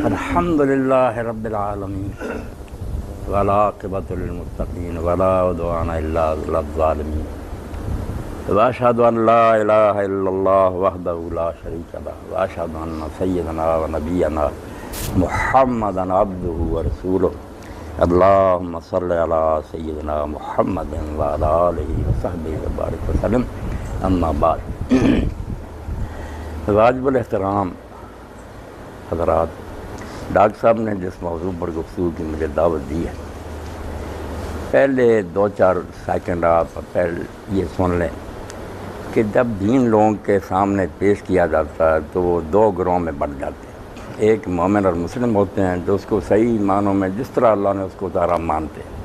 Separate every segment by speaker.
Speaker 1: الحمد للہ رب العالمین والعاقبۃ للمتقین ولا عدوان الا علی الظالمین واشہد ان لا الہ الا اللہ وحدہ لا شریک لہ واشہد ان سیدنا و نبینا محمدا عبدہ ورسولہ اللہم صلی علی سیدنا محمد وعلی آلہ وصحبہ وبارک وسلم اما بعد واجب الاحترام حضرات، ڈاکٹر صاحب نے جس موضوع پر گفتگو کی مجھے دعوت دی ہے، پہلے 2-4 سیکنڈ آپ پہلے یہ سن لیں کہ جب دین لوگوں کے سامنے پیش کیا جاتا ہے تو وہ 2 گروہوں میں بٹ جاتے ہیں۔ ایک مومن اور مسلم ہوتے ہیں جو اس کو صحیح معنوں میں جس طرح اللہ نے اس کو اتارا مانتے ہیں۔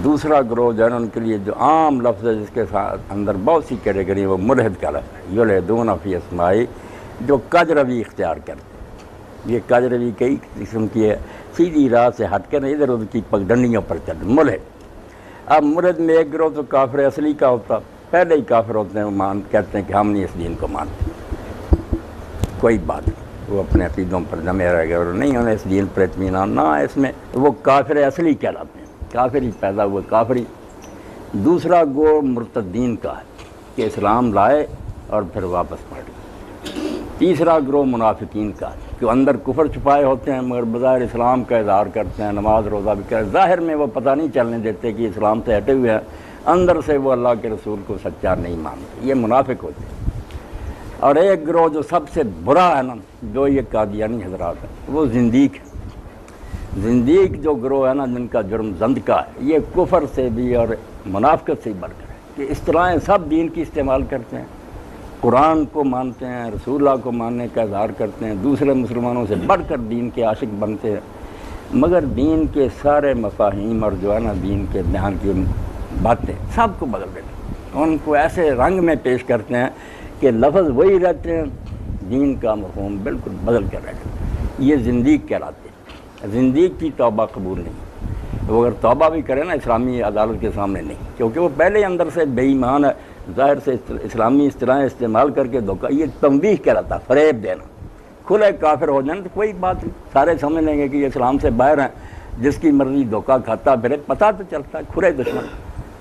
Speaker 1: دوسرا گروہ جو ہے ان کے لیے جو عام لفظ ہے جس کے ساتھ اندر بہت سی کیٹیگری وہ ملحد کا لفظ ہے، یلحدون فی اسمائی، جو کج روی اختیار کرتے ہیں۔ یہ کج روی کئی قسم کی ہے، سیدھی راہ سے ہٹ کر ادھر ادھر کی پگڈنڈیوں پر چل ملحد۔ اب ملحد میں ایک گروہ تو کافر اصلی کا ہوتا، پہلے ہی کافر ہوتے ہیں، وہ کہتے ہیں کہ ہم نہیں اس دین کو مانتے، کوئی بات نہیں، وہ اپنے عقیدوں پر جمے رہ گئے اور نہیں انہیں اس دین پر اطمینان، نہ اس میں وہ کافر اصلی کہلاتے ہیں، کافر ہی پیدا ہوئے کافری۔ دوسرا گروہ مرتدین کا ہے کہ اسلام لائے اور پھر واپس پڑ گئے۔ تیسرا گروہ منافقین کا ہے کہ اندر کفر چھپائے ہوتے ہیں مگر بظاہر اسلام کا اظہار کرتے ہیں، نماز روزہ بھی کرتے ہیں، ظاہر میں وہ پتہ نہیں چلنے دیتے کہ اسلام سے ہٹے ہوئے ہیں، اندر سے وہ اللہ کے رسول کو سچا نہیں مانتے، یہ منافق ہوتے ہیں۔ اور ایک گروہ جو سب سے برا ہے نا، جو یہ قادیانی حضرات ہیں، وہ زندیق ہے۔ زندیق جو گروہ ہے نا، جن کا جرم زند کا ہے، یہ کفر سے بھی اور منافقت سے ہی بڑھ کر ہے کہ اس طرح سب دین کی استعمال کرتے ہیں، قرآن کو مانتے ہیں، رسول اللہ کو ماننے کا اظہار کرتے ہیں، دوسرے مسلمانوں سے بڑھ کر دین کے عاشق بنتے ہیں، مگر دین کے سارے مفاہیم اور جو ہے نا دین کے بیان کی باتیں سب کو بدل دیتے ہیں، ان کو ایسے رنگ میں پیش کرتے ہیں کہ لفظ وہی رہتے ہیں، دین کا مفہوم بالکل بدل کر رہ جاتے ہیں۔ یہ زندیق کہلاتے ہیں۔ زندیق کی توبہ قبول نہیں، وہ اگر توبہ بھی کرے نا اسلامی عدالت کے سامنے نہیں، کیونکہ وہ پہلے ہی اندر سے بے ایمان ہے، ظاہر سے اسلامی اصطلاحیں استعمال کر کے دھوکہ، یہ تنبیہ کہلاتا ہے، فریب دینا۔ کھلے کافر ہو جائیں تو کوئی بات نہیں، سارے سمجھ لیں گے کہ یہ اسلام سے باہر ہیں، جس کی مرضی دھوکہ کھاتا پھرے، پتہ تو چلتا ہے کھلے دشمن۔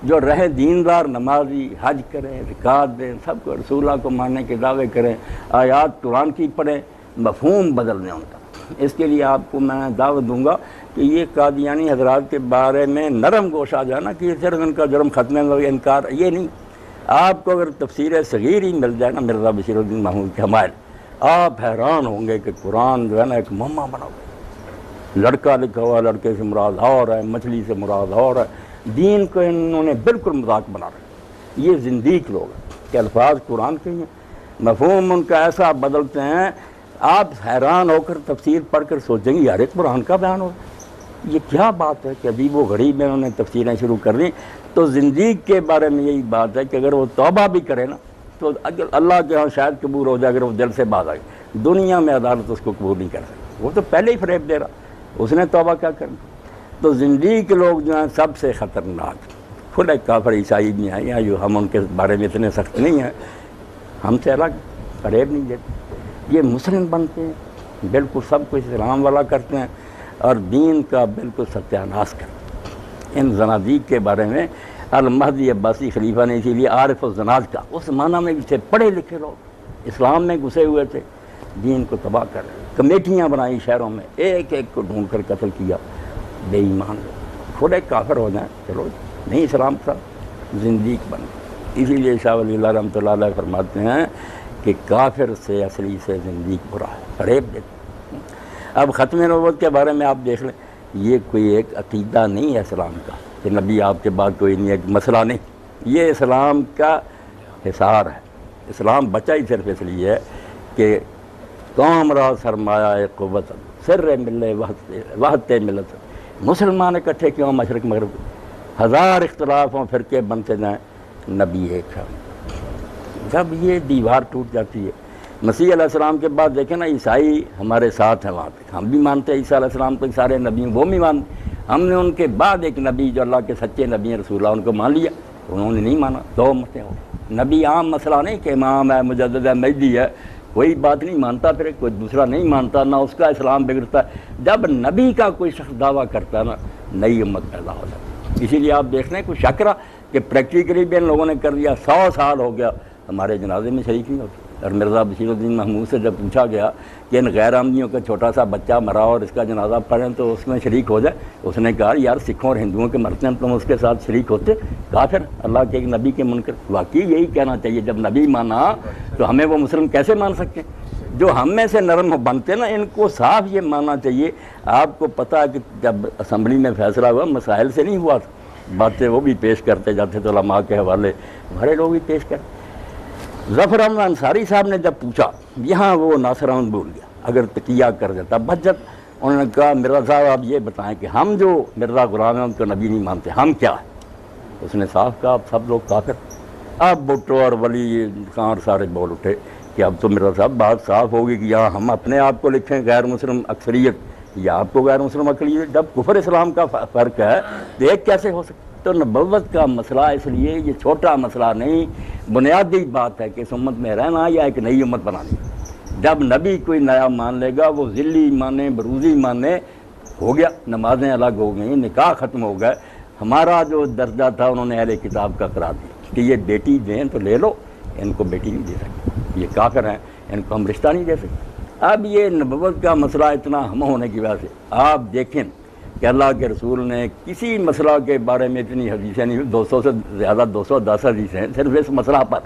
Speaker 1: جو رہے دیندار، نمازی، حج کریں، زکوٰۃ دیں، سب کو رسول اللہ کو ماننے کے دعوے کریں، آیات قرآن کی پڑھیں، مفہوم بدل دیں ان کا۔ اس کے لیے آپ کو میں دعوت دوں گا کہ یہ قادیانی حضرات کے بارے میں نرم گوشہ جو ہے نا کہ صرف ان کا جرم ختم ہے، انکار، یہ نہیں۔ آپ کو اگر تفسیر صغیر ہی مل جائے نا مرزا بشیر الدین محمود کے حمائل، آپ حیران ہوں گے کہ قرآن جو ہے نا ایک مما بنا ہوا، لڑکا لکھا ہوا، لڑکے سے مراد اور ہے، مچھلی سے مراد اور ہے، دین کو انہوں نے بالکل مذاق بنا رکھا۔ یہ زندیق لوگ ہیں کہ الفاظ قرآن کے ہیں، مفہوم ان کا ایسا بدلتے ہیں، آپ حیران ہو کر تفسیر پڑھ کر سوچیں گے یار قرآن کا بیان ہو، یہ کیا بات ہے کہ ابھی وہ غریب ہیں، انہوں نے تفسیریں شروع کر دیں۔ تو زندیق کے بارے میں یہی بات ہے کہ اگر وہ توبہ بھی کرے نا تو اللہ کے ہاں شاید قبول ہو جائے، اگر وہ دل سے باز آئے، دنیا میں عدالت اس کو قبول نہیں کر سکتی، وہ تو پہلے ہی فریب دے رہا، اس نے توبہ کیا کرنا۔ تو زندیق لوگ جو ہیں سب سے خطرناک، کھلے کافر عیسائی بھی ہیں، یا جو ہم ان کے بارے میں اتنے سخت نہیں ہیں، ہم سے الگ، فریب نہیں دیتے، یہ مسلم بنتے ہیں، بالکل سب کچھ اسلام والا کرتے ہیں اور دین کا بالکل ستیہ ناش کرتے ہیں۔ ان زنادیق کے بارے میں المہدی عباسی خلیفہ نے اسی لیے عارف الزناد کا، اس معنی میں بھی تھے پڑھے لکھے لوگ، اسلام میں گھسے ہوئے تھے، دین کو تباہ کر رہے، کمیٹیاں بنائی شہروں میں، ایک ایک کو ڈھونڈ کر قتل کیا، بے ایمان لوگ، کھلے کافر ہو جائیں چلو نہیں اسلام تھا، زندیق بن گئے۔ اسی لیے شاہ ولی اللہ رحمۃ اللہ علیہ فرماتے ہیں کہ کافر سے اصلی سے زندیق برا ہے، فریب دیتے۔ اب ختم نبوت کے بارے میں آپ دیکھ لیں، یہ کوئی ایک عقیدہ نہیں ہے اسلام کا کہ نبی آپ کے بعد کوئی نہیں، ایک مسئلہ نہیں، یہ اسلام کا حصار ہے۔ اسلام بچا ہی صرف اس لیے ہے کہ قوم را سرمایہ قوت سر ملے وحدت ملت، مسلمان اکٹھے کیوں مشرق مغرب، ہزار اختلاف ہوں فرقے بنتے جائیں، نبی ایک ہے۔ جب یہ دیوار ٹوٹ جاتی ہے، مسیح علیہ السلام کے بعد دیکھیں نا عیسائی ہمارے ساتھ ہیں وہاں پہ، ہم بھی مانتے ہیں عیسیٰ علیہ السلام کو، سارے نبی وہ بھی مانتے، ہم نے ان کے بعد ایک نبی جو اللہ کے سچے نبی ہیں رسول اللہ، ان کو مان لیا، انہوں نے نہیں مانا، 2 متیں ہو۔ نبی عام مسئلہ نہیں کہ امام ہے، مجدد ہے، مہدی ہے، کوئی بات نہیں مانتا پھر کوئی دوسرا نہیں مانتا، نہ اس کا اسلام بگڑتا ہے۔ جب نبی کا کوئی شخص دعویٰ کرتا ہے نا، نئی امت پیدا ہو جاتی ہے۔ اسی لیے آپ دیکھ رہے ہیں کوئی شک رہا کہ پریکٹیکلی بھی ان لوگوں نے کر دیا، 100 سال ہو گیا ہمارے جنازے میں شریک نہیں ہوتے۔ اور مرزا بشیر الدین محمود سے جب پوچھا گیا کہ ان غیر احمدیوں کا چھوٹا سا بچہ مرا اور اس کا جنازہ پڑھیں تو اس میں شریک ہو جائے، اس نے کہا یار سکھوں اور ہندوؤں کے مرتے ہیں تم اس کے ساتھ شریک ہوتے؟ کافر، اللہ کے ایک نبی کے منکر۔ واقعی یہی کہنا چاہیے، جب نبی مانا تو ہمیں وہ مسلم کیسے مان سکتے ہیں؟ جو ہم میں سے نرم بنتے ہیں نا، ان کو صاف یہ ماننا چاہیے۔ آپ کو پتہ ہے کہ جب اسمبلی میں فیصلہ ہوا مسائل سے نہیں ہوا تھا، باتیں وہ بھی پیش کرتے جاتے تھے علماء کے حوالے، ہمارے لوگ بھی پیش کرتے۔ ظفر احمد انصاری صاحب نے جب پوچھا، یہاں وہ ناصر احمد بول گیا، اگر تقیہ کر دیتا بچ جب انہوں نے کہا مرزا صاحب آپ یہ بتائیں کہ ہم جو مرزا غلام احمد کو نبی نہیں مانتے ہم کیا ہے؟ اس نے صاف کہا اب سب لوگ کافر۔ اب بھٹو اور ولی خان سارے بول اٹھے کہ اب تو مرزا صاحب بات صاف ہوگی کہ یہاں ہم اپنے آپ کو لکھیں غیر مسلم اکثریت یا آپ کو غیر مسلم اقلیت، جب کفر اسلام کا فرق ہے تو ایک کیسے ہو سکتا؟ تو نبوت کا مسئلہ اس لیے یہ چھوٹا مسئلہ نہیں، بنیادی بات ہے کہ اس امت میں رہنا یا ایک نئی امت بنانی۔ جب نبی کوئی نیا مان لے گا، وہ ذلی مانے بروزی مانے، ہو گیا، نمازیں الگ ہو گئیں، نکاح ختم ہو گئے۔ ہمارا جو درجہ تھا انہوں نے اہل کتاب کا قرار دیا کہ یہ بیٹی دیں تو لے لو، ان کو بیٹی نہیں دے سکتے، یہ کافر ہیں، ان کو ہم رشتہ نہیں دے سکتے۔ اب یہ نبوت کا مسئلہ اتنا ہم ہونے کی وجہ سے آپ دیکھیں کہ اللہ کے رسول نے کسی مسئلہ کے بارے میں اتنی حدیثیں نہیں، 200 سے زیادہ 210 حدیثیں ہیں صرف اس مسئلہ پر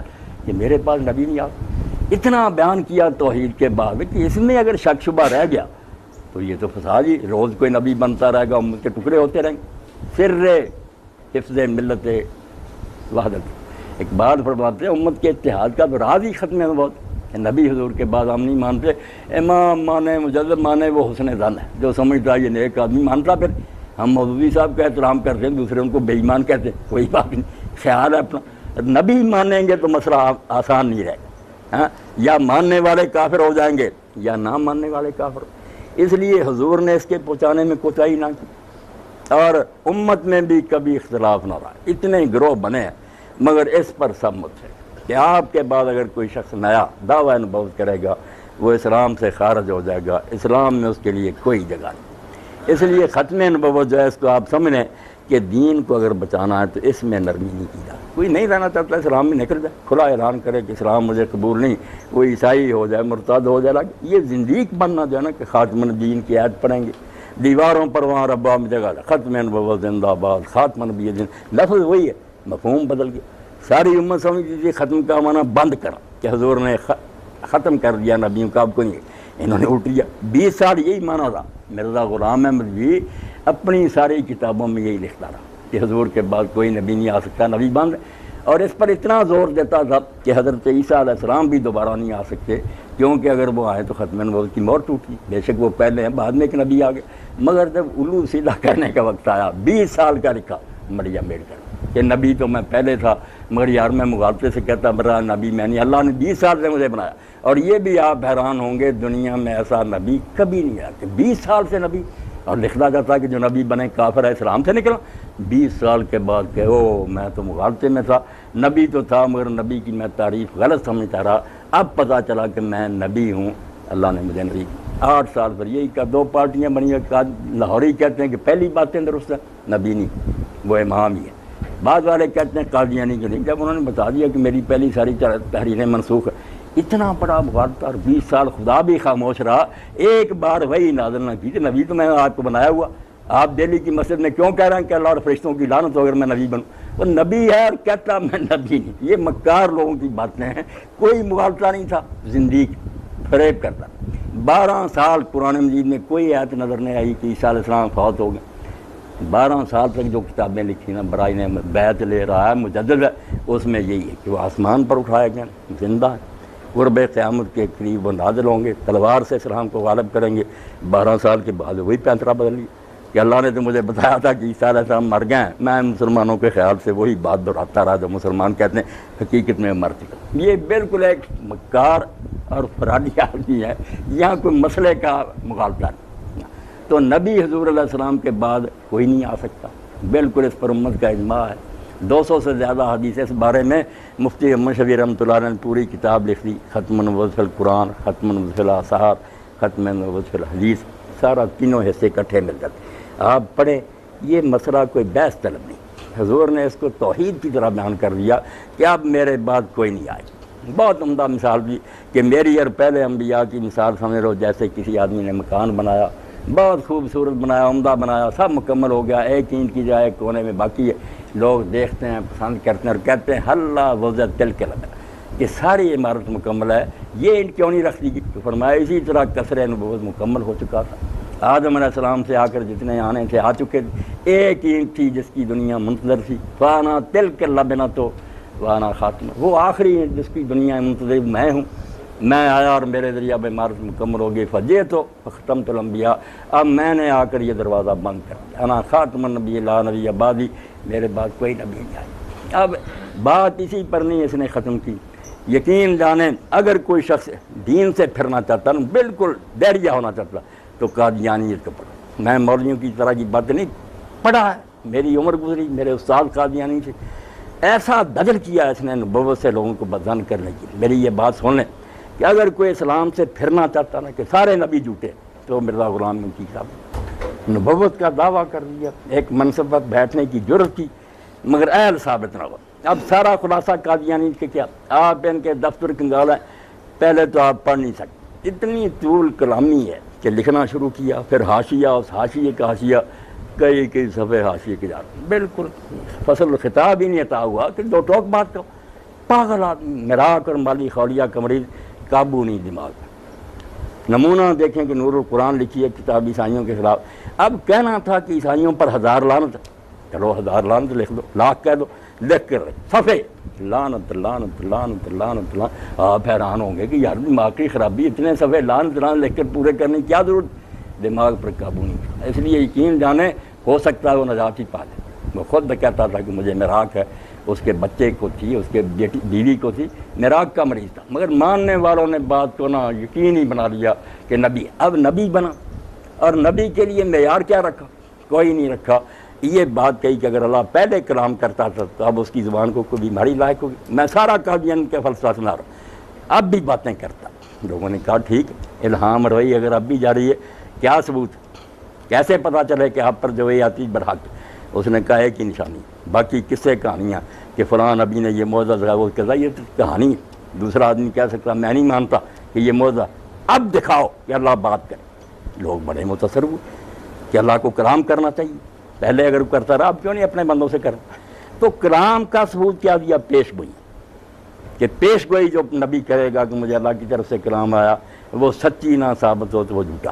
Speaker 1: کہ میرے پاس نبی نہیں آتا۔ اتنا بیان کیا توحید کے بعد کہ اس میں اگر شک شبہ رہ گیا تو یہ تو فساد ہی، روز کوئی نبی بنتا رہے گا، امت کے ٹکڑے ہوتے رہیں گے۔ سر حفظ ملت وحدت، اقبال فرماتے ہیں امت کے اتحاد کا تو راز ہی ختم ہے بہت، نبی حضور کے بعد ہم نہیں مانتے، امام مانے مجدد مانے وہ حسن ظن ہے، جو سمجھتا ہے یہ نیک آدمی مانتا، پھر ہم مودودی صاحب کا احترام کرتے ہیں، دوسرے ان کو بے ایمان کہتے ہیں، کوئی بات نہیں، خیال ہے اپنا۔ نبی مانیں گے تو مسئلہ آسان نہیں رہے گا، ہاں یا ماننے والے کافر ہو جائیں گے یا نہ ماننے والے کافر ہو۔ اس لیے حضور نے اس کے پہنچانے میں کوتاہی نہ کی، اور امت میں بھی کبھی اختلاف نہ رہا، اتنے گروہ بنے ہیں، مگر اس پر سب متفق کہ آپ کے بعد اگر کوئی شخص نیا دعویٰ نبوت کرے گا وہ اسلام سے خارج ہو جائے گا، اسلام میں اس کے لیے کوئی جگہ نہیں۔ اس لیے ختم نبوت جو ہے اس کو آپ سمجھیں کہ دین کو اگر بچانا ہے تو اس میں نرمی نہیں کی جائے۔ کوئی نہیں رہنا چاہتا اسلام میں نکل جائے، کھلا اعلان کرے کہ اسلام مجھے قبول نہیں، وہ عیسائی ہو جائے، مرتد ہو جائے، یہ زندیق بننا جو ہے نا کہ خاتم النبیین کی آیت پڑھیں گے دیواروں پر وہاں ربا میں جگہ ختم نبوت زندہ آباد، خاتم النبی دین، لفظ وہی ہے، مفہوم بدل گیا۔ ساری امت سمجھتی تھی ختم کا معنی بند کر، کہ حضور نے ختم کر دیا نبیوں کا، اب کو نہیں، انہوں نے الٹ دیا۔ 20 سال یہی معنی تھا۔ مرزا غلام احمد بھی اپنی ساری کتابوں میں یہی لکھتا رہا کہ حضور کے بعد کوئی نبی نہیں آ سکتا، نبی بند، اور اس پر اتنا زور دیتا تھا کہ حضرت عیسیٰ علیہ السلام بھی دوبارہ نہیں آ سکتے، کیونکہ اگر وہ آئے تو ختم نبوت کی مور ٹوٹی۔ بے شک وہ پہلے ہیں، بعد میں ایک نبی آ گئے، مگر جب الو سیدھا کرنے کا وقت آیا، 20 سال کا لکھا مریم امبیڈکر کہ نبی تو میں پہلے تھا، مگر یار میں مغالطے سے کہتا برا نبی میں نہیں، اللہ نے 20 سال سے مجھے بنایا۔ اور یہ بھی آپ حیران ہوں گے، دنیا میں ایسا نبی کبھی نہیں آیا کہ 20 سال سے نبی، اور لکھنا جاتا کہ جو نبی بنے کافر ہے، اسلام سے نکلا۔ 20 سال کے بعد کہ او میں تو مغالطے میں تھا، نبی تو تھا مگر نبی کی میں تعریف غلط سمجھتا رہا، اب پتہ چلا کہ میں نبی ہوں، اللہ نے مجھے نبی۔ 8 سال پر یہی کا 2 پارٹیاں بنی ہیں، لاہوری کہتے ہیں کہ پہلی باتیں درست ہیں، نبی نہیں، وہ امام ہی ہے۔ بعض والے کہتے ہیں قادیانی کے نہیں، جب انہوں نے بتا دیا کہ میری پہلی ساری تحریریں منسوخ ہے، اتنا بڑا مغالطہ، اور 20 سال خدا بھی خاموش رہا، ایک بار وہی نازل نہ کی کہ نبی تو میں نے آپ کو بنایا ہوا، آپ دہلی کی مسجد میں کیوں کہہ رہے ہیں کہ اللہ اور فرشتوں کی لعنت ہو اگر میں نبی بنوں؟ وہ نبی ہے اور کہتا میں نبی نہیں۔ یہ مکار لوگوں کی باتیں ہیں، کوئی مغالطہ نہیں تھا، زندیق فریب کرتا۔ 12 سال قرآن مجید میں کوئی آیت نظر نہیں آئی کہ عیسیٰ علیہ السلام فوت ہو گئے۔ 12 سال تک جو کتابیں لکھی نا، برائے نے بیعت لے رہا ہے، مجدد ہے، اس میں یہی ہے کہ وہ آسمان پر اٹھائے گئے، زندہ ہے، قرب قیامت کے قریب وہ نازل ہوں گے، تلوار سے اسلام کو غالب کریں گے۔ 12 سال کے بعد وہی پینترا بدل لیا کہ اللہ نے تو مجھے بتایا تھا کہ عیسیٰ علیہ السلام مر گئے ہیں، میں مسلمانوں کے خیال سے وہی بات دہراتا رہا جو مسلمان کہتے ہیں، حقیقت میں مر چکا۔ یہ بالکل ایک مکار اور فرادی آدمی ہے، یہاں کوئی مسئلے کا مغالطہ نہیں۔ تو نبی حضور علیہ السلام کے بعد کوئی نہیں آ سکتا، بالکل اس پر امت کا اجماع ہے۔ 200 سے زیادہ حدیث اس بارے میں مفتی محمد شفیع رحمۃ اللہ علیہ نے پوری کتاب لکھ دی، ختم النبوت فی القرآن، ختم النبوت فی الاثار، ختم النبوت فی الحدیث، سارا تینوں حصے اکٹھے مل جاتے آپ پڑھیں۔ یہ مسئلہ کوئی بحث طلب نہیں، حضور نے اس کو توحید کی طرح بیان کر دیا کہ اب میرے بعد کوئی نہیں آئے۔ بہت عمدہ مثال دی کہ میری اور پہلے انبیاء کی مثال سمجھ لو جیسے کسی آدمی نے مکان بنایا، بہت خوبصورت بنایا، عمدہ بنایا، سب مکمل ہو گیا، ایک اینٹ کی جائے کونے میں باقی ہے، لوگ دیکھتے ہیں، پسند کرتے ہیں اور کہتے ہیں اللہ وضع تل کے لگا کہ ساری عمارت مکمل ہے، یہ اینٹ کیوں نہیں رکھ دی گئی؟ تو فرمایا اسی طرح قصر نبوت مکمل ہو چکا تھا، آدم علیہ السلام سے آ کر جتنے آنے سے آ چکے تھے، ایک اینٹ تھی جس کی دنیا منتظر تھی، فانا تل کے لبنا تو وانا خاتمہ، وہ آخری اینٹ جس کی دنیا منتظر میں ہوں، میں آیا اور میرے ذریعہ اب عمارت مکمل ہو گئی، فجے تو ختمت الانبیاء، اب میں نے آ کر یہ دروازہ بند کر دیا، انا خاتم النبی لا نبی بعدی، میرے بعد کوئی نبی نہیں آئی۔ اب بات اسی پر نہیں اس نے ختم کی، یقین جانیں اگر کوئی شخص دین سے پھرنا چاہتا نا، بالکل بیریا ہونا چاہتا تو قادیانیت کو پڑھو۔ میں مولویوں کی طرح کی بات نہیں پڑھا ہے، میری عمر گزری، میرے استاد قادیانی سے ایسا دجل کیا اس نے نبوت سے لوگوں کو بدظن کرنے کی۔ میری یہ بات سن لیں کہ اگر کوئی اسلام سے پھرنا چاہتا نا کہ سارے نبی جھوٹے، تو مرزا غلام احمد کی صاحب نبوت کا دعویٰ کر دیا، ایک منصب پر بیٹھنے کی جرت کی، مگر اہل ثابت نہ ہوا۔ اب سارا خلاصہ قادیانی کے کیا، آپ ان کے دفتر کنگال ہیں، پہلے تو آپ پڑھ نہیں سکتے، اتنی طول کلامی ہے کہ لکھنا شروع کیا، پھر حاشیہ، اس حاشیے کا حاشیہ، کئی صفحے حاشیے کے جاتے، بالکل فصل خطاب ہی نہیں عطا ہوا کہ دو ٹوک بات کرو، پاگل آدمی، مراق اور مالی خولیہ کا مریض، قابو نہیں دماغ میں۔ نمونہ دیکھیں کہ نور القرآن لکھی ہے کتاب عیسائیوں کے خلاف، اب کہنا تھا کہ عیسائیوں پر 1000 لعنت، چلو 1000 لعنت لکھ دو، لاکھ کہہ دو، لکھ کر صفحے لعنت لعنت لعنت لعنت لعنت، آپ حیران ہوں گے کہ یار دماغ کی خرابی، اتنے صفحے لعنت لعنت لکھ کر پورے کرنے کی کیا ضرورت، دماغ پر قابو نہیں۔ اس لیے یقین جانیں ہو سکتا ہے وہ نجات ہی پا لے۔ وہ خود کہتا تھا کہ مجھے مراق ہے، اس کے بچے کو تھی، اس کے بیوی کو تھی، مراق کا مریض تھا، مگر ماننے والوں نے بات کو نا یقین ہی بنا لیا کہ نبی، اب نبی بنا، اور نبی کے لیے معیار کیا رکھا؟ کوئی نہیں رکھا۔ یہ بات کہی کہ اگر اللہ پہلے کلام کرتا تھا تو اب اس کی زبان کو کوئی بیماری لاحق ہوگی۔ میں سارا قادیان کے فلسفہ سنا رہا ہوں، اب بھی باتیں کرتا۔ لوگوں نے کہا ٹھیک ہے، الہام روئی اگر اب بھی جاری ہے، کیا ثبوت، کیسے پتہ چلے کہ آپ پر جو یہ آتی برحق؟ اس نے کہا ایک ہی نشانی، باقی قصے کہانیاں کہ فلاں نبی نے یہ معجزہ دکھایا، وہ کہتا یہ تو کہانی ہے، دوسرا آدمی کہہ سکتا میں نہیں مانتا کہ یہ معجزہ، اب دکھاؤ کہ اللہ بات کرے۔ لوگ بڑے متاثر ہوئے کہ اللہ کو کلام کرنا چاہیے، پہلے اگر کرتا رہا اب کیوں نہیں اپنے بندوں سے کرنا؟ تو کلام کا ثبوت کیا دیا؟ پیش گوئی، کہ پیش گوئی جو نبی کرے گا کہ مجھے اللہ کی طرف سے کلام آیا، وہ سچی نہ ثابت ہو تو وہ جھوٹا۔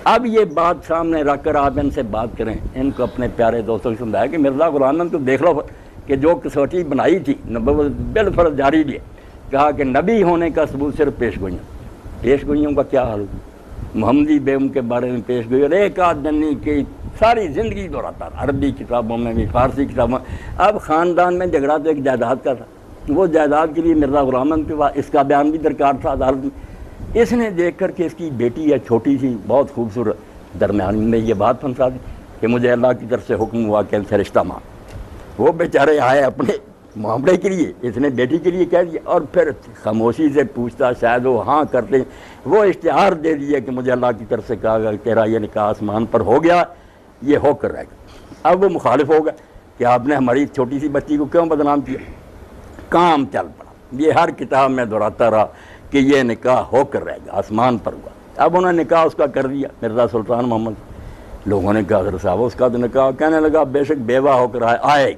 Speaker 1: اب یہ بات سامنے رکھ کر آپ ان سے بات کریں، ان کو اپنے پیارے دوستوں کو سمجھایا کہ مرزا غلام احمد کو دیکھ لو کہ جو کسوٹی بنائی تھی نبوت بالفرض جاری بھی ہے، کہا کہ نبی ہونے کا ثبوت صرف پیش گوئیاں۔ پیش گوئیوں کا کیا حال ہو؟ محمدی بیگم کے بارے میں پیش گوئی، اور ایک آدھ دنی کی ساری زندگی دہراتا رہا، عربی کتابوں میں بھی، فارسی کتابوں میں۔ اب خاندان میں جھگڑا تو ایک جائیداد کا تھا، وہ جائیداد کے لیے مرزا غلام احمد کے پاس اس کا بیان بھی درکار تھا عدالت میں۔ اس نے دیکھ کر کہ اس کی بیٹی ہے چھوٹی سی بہت خوبصورت، درمیان میں یہ بات پھنسا دی کہ مجھے اللہ کی طرف سے حکم ہوا کہ ان سے رشتہ مانگ۔ وہ بیچارے آئے اپنے معاملے کے لیے، اس نے بیٹی کے لیے کہہ دیا، اور پھر خاموشی سے پوچھتا، شاید وہ ہاں کرتے، وہ اشتہار دے دیا کہ مجھے اللہ کی طرف سے کہا گیا تیرا یہ نکاح آسمان پر ہو گیا، یہ ہو کر رہے گا۔ اب وہ مخالف ہو گیا کہ آپ نے ہماری چھوٹی سی بچی کو کیوں بدنام کیا؟ کام چل پڑا، یہ ہر کتاب میں دہراتا رہا کہ یہ نکاح ہو کر رہے گا، آسمان پر ہوا۔ اب انہوں نے نکاح اس کا کر دیا مرزا سلطان محمد۔ لوگوں نے کہا حضرت صاحب اس کا تو نکاح، کہنے لگا بے شک بیوہ ہو کر آئے گی۔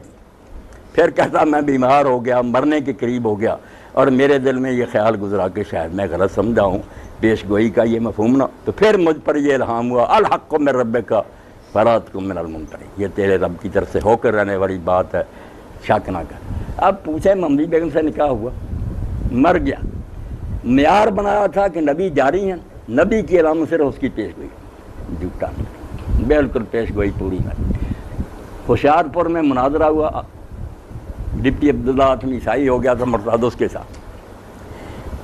Speaker 1: پھر کہتا میں بیمار ہو گیا، مرنے کے قریب ہو گیا، اور میرے دل میں یہ خیال گزرا کہ شاید میں غلط سمجھا ہوں پیش گوئی کا یہ مفہوم نہ، تو پھر مجھ پر یہ الہام ہوا الحق من ربک فلا تکن من الممترین، یہ تیرے رب کی طرف سے ہو کر رہنے والی بات ہے، شک نہ کر۔ اب پوچھے محمدی بیگم سے نکاح ہوا، مر گیا، معیار بنایا تھا کہ نبی جاری ہیں، نبی کی علامت صرف اس کی پیش گوئی، جھوٹا بالکل پیش گوئی پوری نہیں۔ ہوشیار پور میں مناظرہ ہوا، ڈپٹی عبداللہ اتم عیسائی ہو گیا تھا مرتادس کے ساتھ،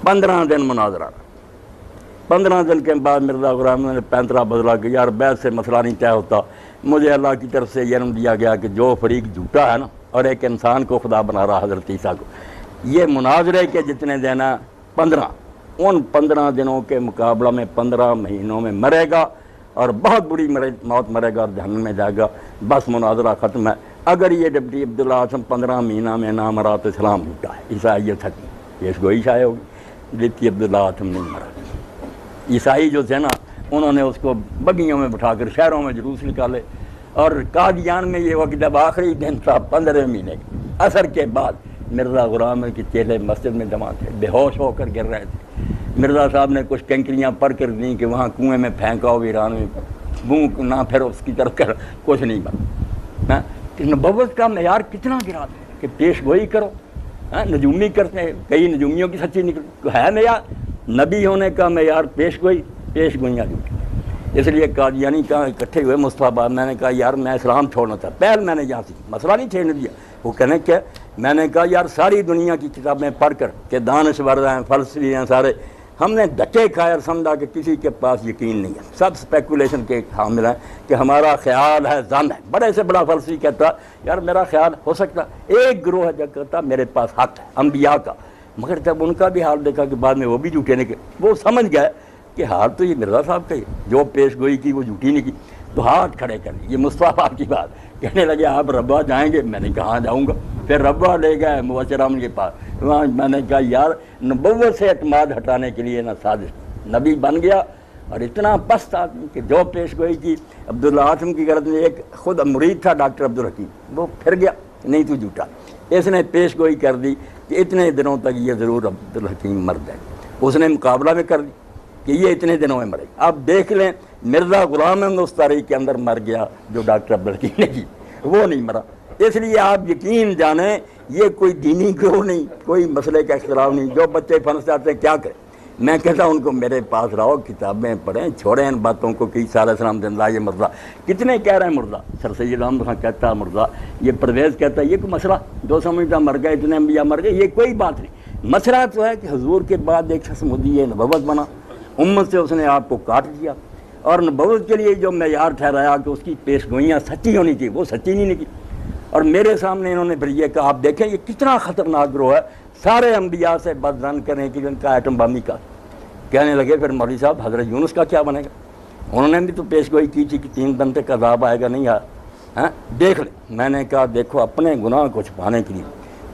Speaker 1: 15 دن مناظرہ۔ 15 دن کے بعد مرزا غلام نے پینترا بدلا کہ یار بیعت سے مسئلہ نہیں طے ہوتا، مجھے اللہ کی طرف سے یہ علم دیا گیا کہ جو فریق جھوٹا ہے نا اور ایک انسان کو خدا بنا رہا حضرت عیسیٰ کو. یہ مناظرے کے جتنے دن 15 ان 15 دنوں کے مقابلہ میں 15 مہینوں میں مرے گا اور بہت بری موت مرے گا اور جہنم میں جائے گا. بس مناظرہ ختم ہے. اگر یہ ڈپٹی عبداللہ اعظم 15 مہینہ میں نہ مرا تو اسلام جھوٹا ہے. عیسائیت حقیقی پیش گوئی شائع ہوگی. ڈپٹی عبداللہ اعظم نہیں مرا. عیسائی جو تھے نا انہوں نے اس کو بگیوں میں بٹھا کر شہروں میں جلوس نکالے. اور قادیان میں یہ وقت جب آخری دن تھا 15 مہینے عصر کے بعد مرزا غلام کے چیلے مسجد میں جمع تھے, بے ہوش ہو کر گر رہے تھے. مرزا صاحب نے کچھ کنکریاں پر کر دیں کہ وہاں کنویں میں پھینکاؤ ویران میں, منہ نہ پھر اس کی طرف کر, کچھ نہیں بنا. کہ نبوت کا معیار کتنا گرا ہے کہ پیش گوئی کرو. نجومی کرتے ہیں, کئی نجومیوں کی سچی نکل ہے معیار. نبی ہونے کا معیار پیش گوئیاں جھوٹی. اس لیے قادیانی کہاں اکٹھے ہوئے مصطفیٰ آباد. میں نے کہا یار میں اسلام چھوڑنا تھا. پہل میں نے یہاں سے مسئلہ نہیں چھیڑنے دیا. وہ کہنے کہ میں نے کہا یار ساری دنیا کی کتابیں پڑھ کر کہ دانشور ہیں, فلسفی ہیں سارے, ہم نے دھکے کھائے اور سمجھا کہ کسی کے پاس یقین نہیں ہے. سب اسپیکولیشن کے حامل ہیں کہ ہمارا خیال ہے, ظن ہے. بڑے سے بڑا فلسفی کہتا یار میرا خیال ہو سکتا. ایک گروہ ہے جو کہتا میرے پاس حق ہے انبیاء کا. مگر جب ان کا بھی حال دیکھا کہ بعد میں وہ بھی جھوٹے نکلے, وہ سمجھ گئے کہ حال تو یہ مرزا صاحب کا ہی, جو پیش گوئی کی وہ جھوٹی نہیں کی. تو ہاتھ کھڑے کر لیے. یہ مصطفیٰ کی بات کہنے لگے آپ ربا جائیں گے. میں نے کہا جاؤں گا. پھر ربا لے گئے مبشرام کے پاس. وہاں میں نے کہا یار نبوت سے اعتماد ہٹانے کے لیے نا سازش. نبی بن گیا اور اتنا پست آدمی کہ جو پیش گوئی کی عبداللہ اعظم کی غرض میں ایک خود مرید تھا ڈاکٹر عبدالحکیم, وہ پھر گیا نہیں تو جھوٹا. اس نے پیش گوئی کر دی کہ اتنے دنوں تک یہ ضرور عبدالحکیم مر جائے. اس نے مقابلہ میں کر دی کہ یہ اتنے دنوں میں مرے. اب دیکھ لیں مرزا غلام احمد اس تاریخ کے اندر مر گیا جو ڈاکٹر عبدالحکیم نے کی, وہ نہیں مرا. اس لیے آپ یقین جانیں یہ کوئی دینی گروہ نہیں, کوئی مسئلے کا اختلاف نہیں. جو بچے پھنس جاتے ہیں کیا کریں. میں کہتا ہوں ان کو میرے پاس رہو, کتابیں پڑھیں, چھوڑیں ان باتوں کو کہ عیسیٰ علیہ السلام زندہ یہ مرزا. کتنے کہہ رہے ہیں مرزا. سر سید احمد خان کہتا ہے مرزا, یہ پرویز کہتا ہے یہ کوئی مسئلہ, جو سمجھتا مر گئے اتنے انبیاء مر گئے, یہ کوئی بات نہیں. مسئلہ تو ہے کہ حضور کے بعد ایک شخص مدعی نبوت بنا, امت سے اس نے آپ کو کاٹ دیا, اور نبوت کے لیے جو معیار ٹھہرایا کہ اس کی پیش گوئیاں سچی ہونی چاہیے وہ سچی نہیں نکلی. اور میرے سامنے انہوں نے پھر یہ کہا آپ دیکھیں یہ کتنا خطرناک گروہ ہے, سارے انبیاء سے بد ظن کریں کہ ان کا ایٹم بامی کا. کہنے لگے پھر مولوی صاحب حضرت یونس کا کیا بنے گا. انہوں نے بھی تو پیش گوئی کی تھی کہ 3 دن تک عذاب آئے گا, نہیں آیا. دیکھ لیں. میں نے کہا دیکھو اپنے گناہ کو چھپانے کے لیے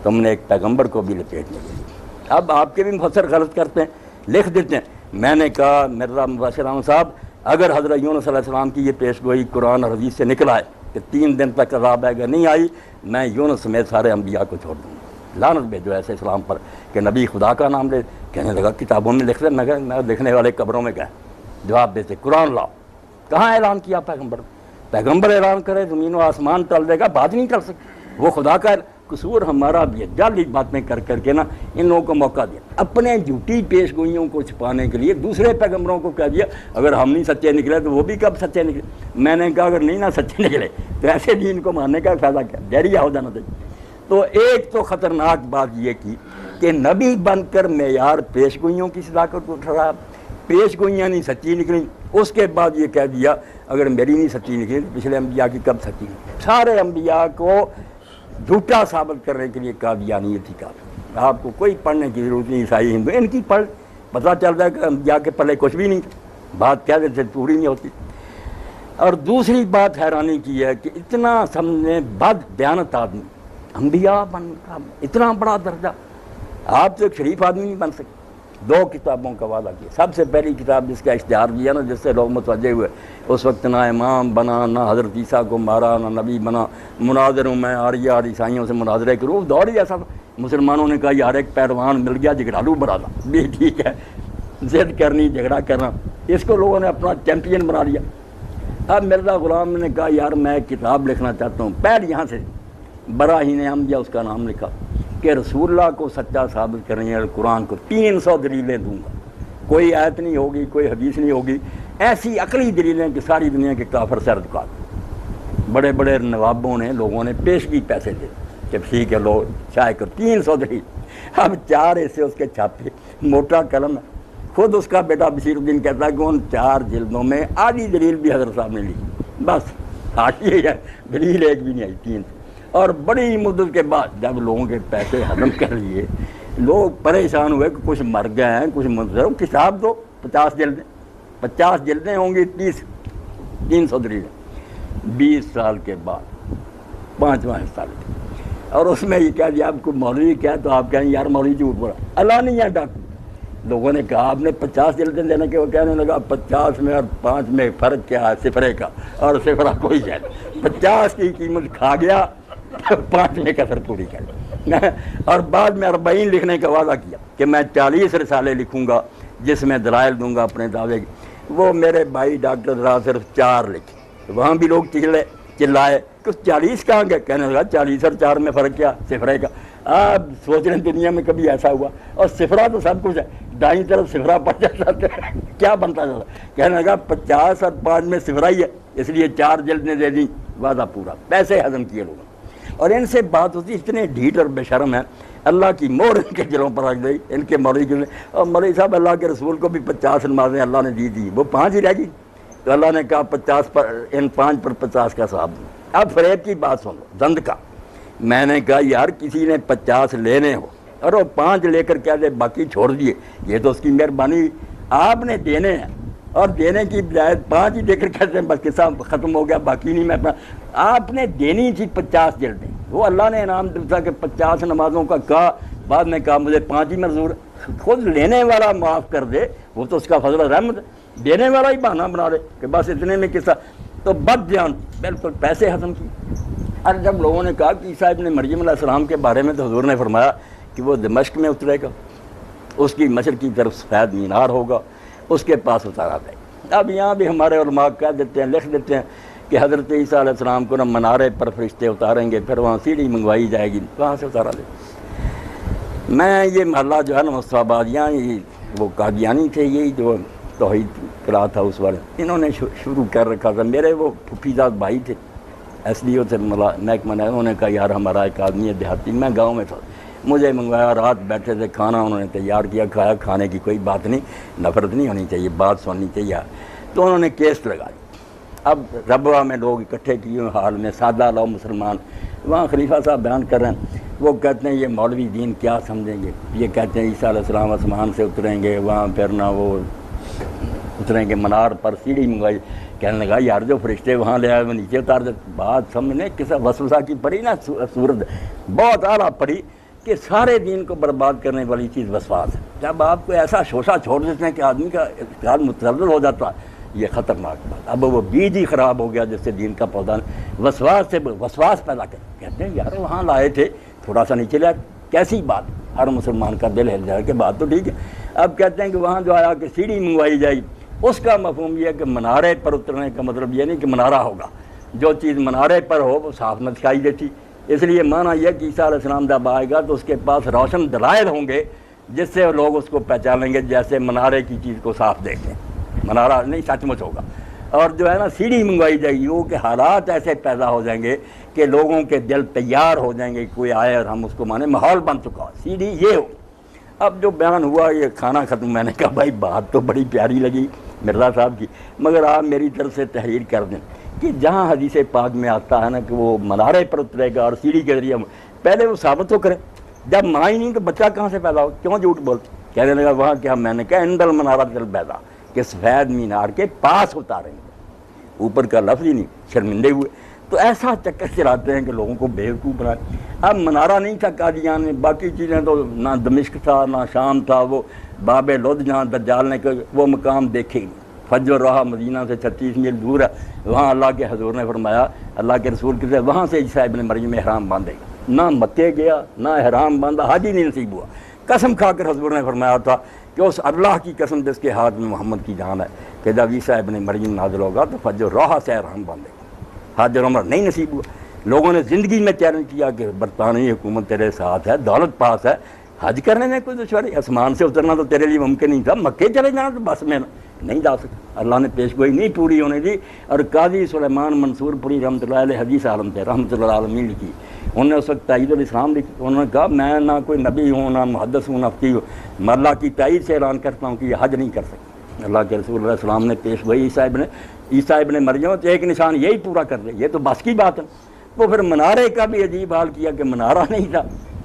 Speaker 1: تم نے ایک پیغمبر کو بھی لپیٹنے کے لیے. اب آپ کے بھی مفسر غلط کرتے ہیں, لکھ دیتے ہیں. میں نے کہا مرزا مبشر احمد صاحب اگر حضرت یونس علیہ السلام کی یہ پیش گوئی قرآن اور حدیث سے نکلا ہے کہ 3 دن تک عذاب آئے گا, نہیں آئی, میں یونس سمیت سارے انبیاء کو چھوڑ دوں گا. لعنت بھیجو ایسے اسلام پر کہ نبی خدا کا نام لے. کہنے لگا کتابوں میں لکھ دیں. میں لکھنے والے قبروں میں گئے, جواب دیتے قرآن لاؤ. کہاں اعلان کیا پیغمبر. پیغمبر اعلان کرے زمین و آسمان ٹل دے گا, بات نہیں ٹل سکتی. وہ خدا کا قصور ہمارا بھی ہے, جعلی باتیں کر کر کے نا ان لوگوں کو موقع دیا. اپنے جھوٹی پیش گوئیوں کو چھپانے کے لیے دوسرے پیغمبروں کو کہہ دیا اگر ہم نہیں سچے نکلے تو وہ بھی کب سچے نکلے. میں نے کہا اگر نہیں نا سچے نکلے تو ایسے دین کو ماننے کا فائدہ کیا, ڈیریا ہو جانا چاہیے. تو ایک تو خطرناک بات یہ کی کہ نبی بن کر معیار پیش گوئیوں کی صداقت کو ٹھہرایا, پیش گوئیاں نہیں سچی نکلیں. اس کے بعد یہ کہہ دیا اگر میری نہیں سچی نکلی تو پچھلے انبیاء کی کب سچی نکلی. سارے انبیاء کو جھوٹا ثابت کرنے کے لیے قادیانیت ہی کافی. آپ کو کوئی پڑھنے کی ضرورت نہیں. عیسائی ہندو ان کی پڑھ, پتہ چل رہا ہے کہ انبیاء کے پلے کچھ بھی نہیں, بات کہہ دیتے پوری نہیں ہوتی. اور دوسری بات حیرانی کی ہے کہ اتنا سمجھنے بد دیانت آدمی انبیاء بن کا اتنا بڑا درجہ. آپ تو ایک شریف آدمی نہیں بن سکتے. 2 کتابوں کا وعدہ کیا. سب سے پہلی کتاب جس کا اشتہار دیا نا, جس سے لوگ متوجہ ہوئے, اس وقت نہ امام بنا, نہ حضرت عیسیٰ کو مارا, نہ نبی بنا. مناظر ہوں میں آریہ اور عیسائیوں سے مناظرے کروں. دور ہی ایسا تھا. مسلمانوں نے کہا یار ایک پہلوان مل گیا جھگڑالو بڑا تھا, بھی ٹھیک ہے, ضد کرنی جھگڑا کرنا, اس کو لوگوں نے اپنا چیمپئن بنا لیا. اب مرزا غلام نے کہا یار میں کتاب لکھنا چاہتا ہوں. پہل یہاں سے براہین احمدیہ اس کا نام لکھا کہ رسول اللہ کو سچا ثابت کرنے والے قرآن کو 300 دلیلیں دوں گا. کوئی آیت نہیں ہوگی, کوئی حدیث نہیں ہوگی, ایسی عقلی دلیلیں کہ ساری دنیا کے کافر سر جھکا. بڑے بڑے نوابوں نے لوگوں نے پیشگی پیسے دے کہ ٹھیک ہے لو شائع کر 300 دلیل. اب 4 ایسے اس کے چھاپے, موٹا قلم ہے. خود اس کا بیٹا بشیر الدین کہتا ہے کہ ان 4 جلدوں میں آدھی دلیل بھی حضرت صاحب نے لی, بس حاشیے ہے, دلیل ایک بھی نہیں آئی. 3 اور بڑی مدت کے بعد جب لوگوں کے پیسے ہضم کر لیے، لوگ پریشان ہوئے کہ کچھ مر گئے ہیں، کچھ منظر کتاب دو 50 جلدیں، 50 جلدیں ہوں گی 300 دریجیں، 20 سال کے بعد 5واں حصہ لے، اور اس میں یہ کہہ دیا آپ کو مولوی کیا، تو آپ کہیں یار مولوی جھوٹ بولا، اللہ نہیں ہے ڈاکٹر۔ لوگوں نے کہا آپ نے 50 جلدیں دینے کے، وہ کہنے لگا 50 میں اور 5 میں فرق کیا ہے، صفرے کا، اور صفرہ کوئی ہے، 50 کی قیمت کھا گیا، 5 میں کسر پوری کر، اور بعد میں 40 لکھنے کا وعدہ کیا کہ میں 40 رسالے لکھوں گا جس میں دلائل دوں گا اپنے دعوے کی۔ وہ میرے بھائی ڈاکٹر ذرا صرف 4 لکھے، وہاں بھی لوگ چلائے کہ 40 کہاں گئے، کہنے لگا 40 اور 4 میں فرق کیا، صفرے کا۔ آپ سوچ رہے ہیں دنیا میں کبھی ایسا ہوا؟ اور صفرہ تو سب کچھ ہے، دائیں طرف صفرہ پڑ جاتا ہے کیا بنتا جاتا، کہنے لگا 50 اور 5 میں صفرہ ہی ہے، اس لیے 4 جلدیں دے دیں، وعدہ پورا، پیسے ہضم کیے لوگوں۔ اور ان سے بات ہوتی، اتنے ڈھیٹ اور بے شرم ہیں، اللہ کی مہر ان کے دلوں پر رکھ گئی، ان کے مولوی کے، اور مولوی صاحب اللہ کے رسول کو بھی 50 نمازیں اللہ نے دی وہ 5 ہی رہ گئی، تو اللہ نے کہا 50 پر، ان 5 پر 50 کا ثواب دوں۔ اب فریب کی بات سن لو، زند کا، میں نے کہا یار کسی نے 50 لینے ہو اور وہ 5 لے کر کہہ دے باقی چھوڑ دیے، یہ تو اس کی مہربانی، آپ نے دینے ہیں اور دینے کی بجائے 5 ہی دے کر کہتے ہیں بس قصہ ختم ہو گیا، باقی نہیں، میں اپنا، آپ نے دینی تھی 50 جلدیں، وہ اللہ نے انعام دیا کہ 50 نمازوں کا کہا، بعد میں کہا مجھے 5 ہی منظور، خود لینے والا معاف کر دے، وہ تو اس کا فضل و رحمت ہے، دینے والا ہی بہانہ بنا دے کہ بس اتنے میں قصہ، تو بد جان بالکل پیسے ہضم کی۔ اور جب لوگوں نے کہا کہ عیسیٰ ابن مریم علیہ السلام کے بارے میں تو حضور نے فرمایا کہ وہ دمشق میں اترے گا، اس کی مشرق کی طرف سفید مینار ہوگا، اس کے پاس اتارا جائے گا۔ اب یہاں بھی ہمارے علماء کہہ دیتے ہیں، لکھ دیتے ہیں کہ حضرت عیسیٰ علیہ السلام کو نہ منارے پر فرشتے اتاریں گے، پھر وہاں سیڑھی منگوائی جائے گی، وہاں سے اتارا دے۔ میں یہ محلہ جو ہے نا مصطفیٰ آباد، یہاں وہ قادیانی تھے، یہی جو توحید کرا تھا اس والے، انہوں نے شروع کر رکھا تھا، میرے وہ پھوپھی زاد بھائی تھے، ایس ڈی او تھے محکمہ نے، انہوں نے کہا یار ہمارا ایک آدمی ہے دیہاتی، میں گاؤں میں تھا، مجھے منگوایا، رات بیٹھے تھے، کھانا انہوں نے تیار کیا، کھایا، کھانے کی کوئی بات نہیں، نفرت نہیں ہونی چاہیے، بات سننی چاہیے، تو انہوں نے کیس لگائی۔ اب ربوہ میں لوگ اکٹھے کیے حال میں، سادہ لو مسلمان، وہاں خلیفہ صاحب بیان کر رہے ہیں، وہ کہتے ہیں یہ مولوی دین کیا سمجھیں گے، یہ کہتے ہیں عیسیٰ علیہ السلام آسمان سے اتریں گے، وہاں پھر نہ وہ اتریں گے منار پر، سیڑھی منگوائی، کہنے لگا یار جو فرشتے وہاں لے آئے وہ نیچے اتار دے، بات سمجھنے کسا وسوسہ کی پڑی نا صورت بہت اعلیٰ پڑی کہ سارے دین کو برباد کرنے والی چیز وسواس ہے۔ جب آپ کو ایسا شوشہ چھوڑ دیتے ہیں کہ آدمی کا خیال متزلزل ہو جاتا ہے، یہ خطرناک بات، اب وہ بیج ہی خراب ہو گیا جس سے دین کا پودا، وسواس سے وسواس پیدا کر، کہتے ہیں یار وہاں لائے تھے تھوڑا سا نیچے لیا، کیسی بات، ہر مسلمان کا دل ہل جائے کہ بات تو ٹھیک ہے۔ اب کہتے ہیں کہ وہاں جو آیا کہ سیڑھی منگوائی جائے گی، اس کا مفہوم یہ ہے کہ منارے پر اترنے کا مطلب یہ نہیں کہ منارہ ہوگا، جو چیز منارے پر ہو وہ صاف نہ دکھائی دیتی، اس لیے معنی یہ کہ عیسیٰ علیہ السلام جب آئے گا تو اس کے پاس روشن دلائل ہوں گے جس سے لوگ اس کو پہچانیں گے، جیسے منارے کی چیز کو صاف دیکھیں، منارہ نہیں سچ مچ ہوگا۔ اور جو ہے نا سیڑھی منگوائی جائے گی، وہ کہ حالات ایسے پیدا ہو جائیں گے کہ لوگوں کے دل تیار ہو جائیں گے، کوئی آئے اور ہم اس کو مانیں، ماحول بن چکا، سیڑھی یہ ہو۔ اب جو بیان ہوا یہ کھانا ختم، میں نے کہا بھائی بات تو بڑی پیاری لگی مرزا صاحب کی، مگر آپ میری طرف سے تحریر کر دیں کہ جہاں حدیث پاک میں آتا ہے نا کہ وہ منارے پر اترے گا اور سیڑھی کے ذریعے، پہلے وہ ثابت تو کریں، جب ماں ہی نہیں تو بچہ کہاں سے پیدا ہو، کیوں جھوٹ بولتے؟ کہنے لگا وہاں کیا، میں نے کہا اندل منارہ دل بیدا، کہ سفید مینار کے پاس اتاریں گے، اوپر کا لفظ ہی نہیں، شرمندے ہوئے۔ تو ایسا چکر چلاتے ہیں کہ لوگوں کو بیوقوف بنائے۔ اب منارہ نہیں تھا قادیان میں، باقی چیزیں تو نہ دمشق تھا نہ شام تھا، وہ باب لد جہاں دجال نے وہ مقام دیکھے نہیں، فجر رہا مدینہ سے 36 میل دور ہے، وہاں اللہ کے حضور نے فرمایا، اللہ کے رسول کے سے وہاں سے عیسیٰ ابن مریم احرام باندھے گا، نہ مکے گیا نہ احرام باندھا، حج ہی نہیں نصیب ہوا۔ قسم کھا کر حضور نے فرمایا تھا کہ اس اللہ کی قسم جس کے ہاتھ میں محمد کی جان ہے کہ جب عیسیٰ ابن مریم نازل ہوگا تو فجر راہ سے احرام باندھے گا، حج اور عمرہ نہیں نصیب ہوا۔ لوگوں نے زندگی میں چیلنج کیا کہ برطانوی حکومت تیرے ساتھ ہے، دولت پاس ہے، حج کرنے میں کوئی دشواری، آسمان سے اترنا تو تیرے لیے ممکن نہیں تھا، مکے چلے جانا تو بس میں نہیں جا سکتا، اللہ نے پیش گوئی نہیں پوری ہونے دی۔ اور قاضی سلیمان منصور پوری رحمۃ اللہ علیہ حدیث عالم تھے، رحمۃ اللہ عالمین لکھی، انہوں نے اس وقت تائید الاسلام لکھی، انہوں نے کہا میں نہ کوئی نبی ہوں نہ محدث ہوں نہ فقیہ ہوں، میں اللہ کی تائید سے اعلان کرتا ہوں کہ یہ حج نہیں کر سکتے۔ اللہ کے رسول علیہ السلام نے پیش گوئی عیسیٰ ابن مریم تو ایک نشان یہی پورا کر دے، یہ تو بس کی بات ہے۔ وہ پھر منارے کا بھی عجیب حال کیا کہ منارہ نہیں تھا،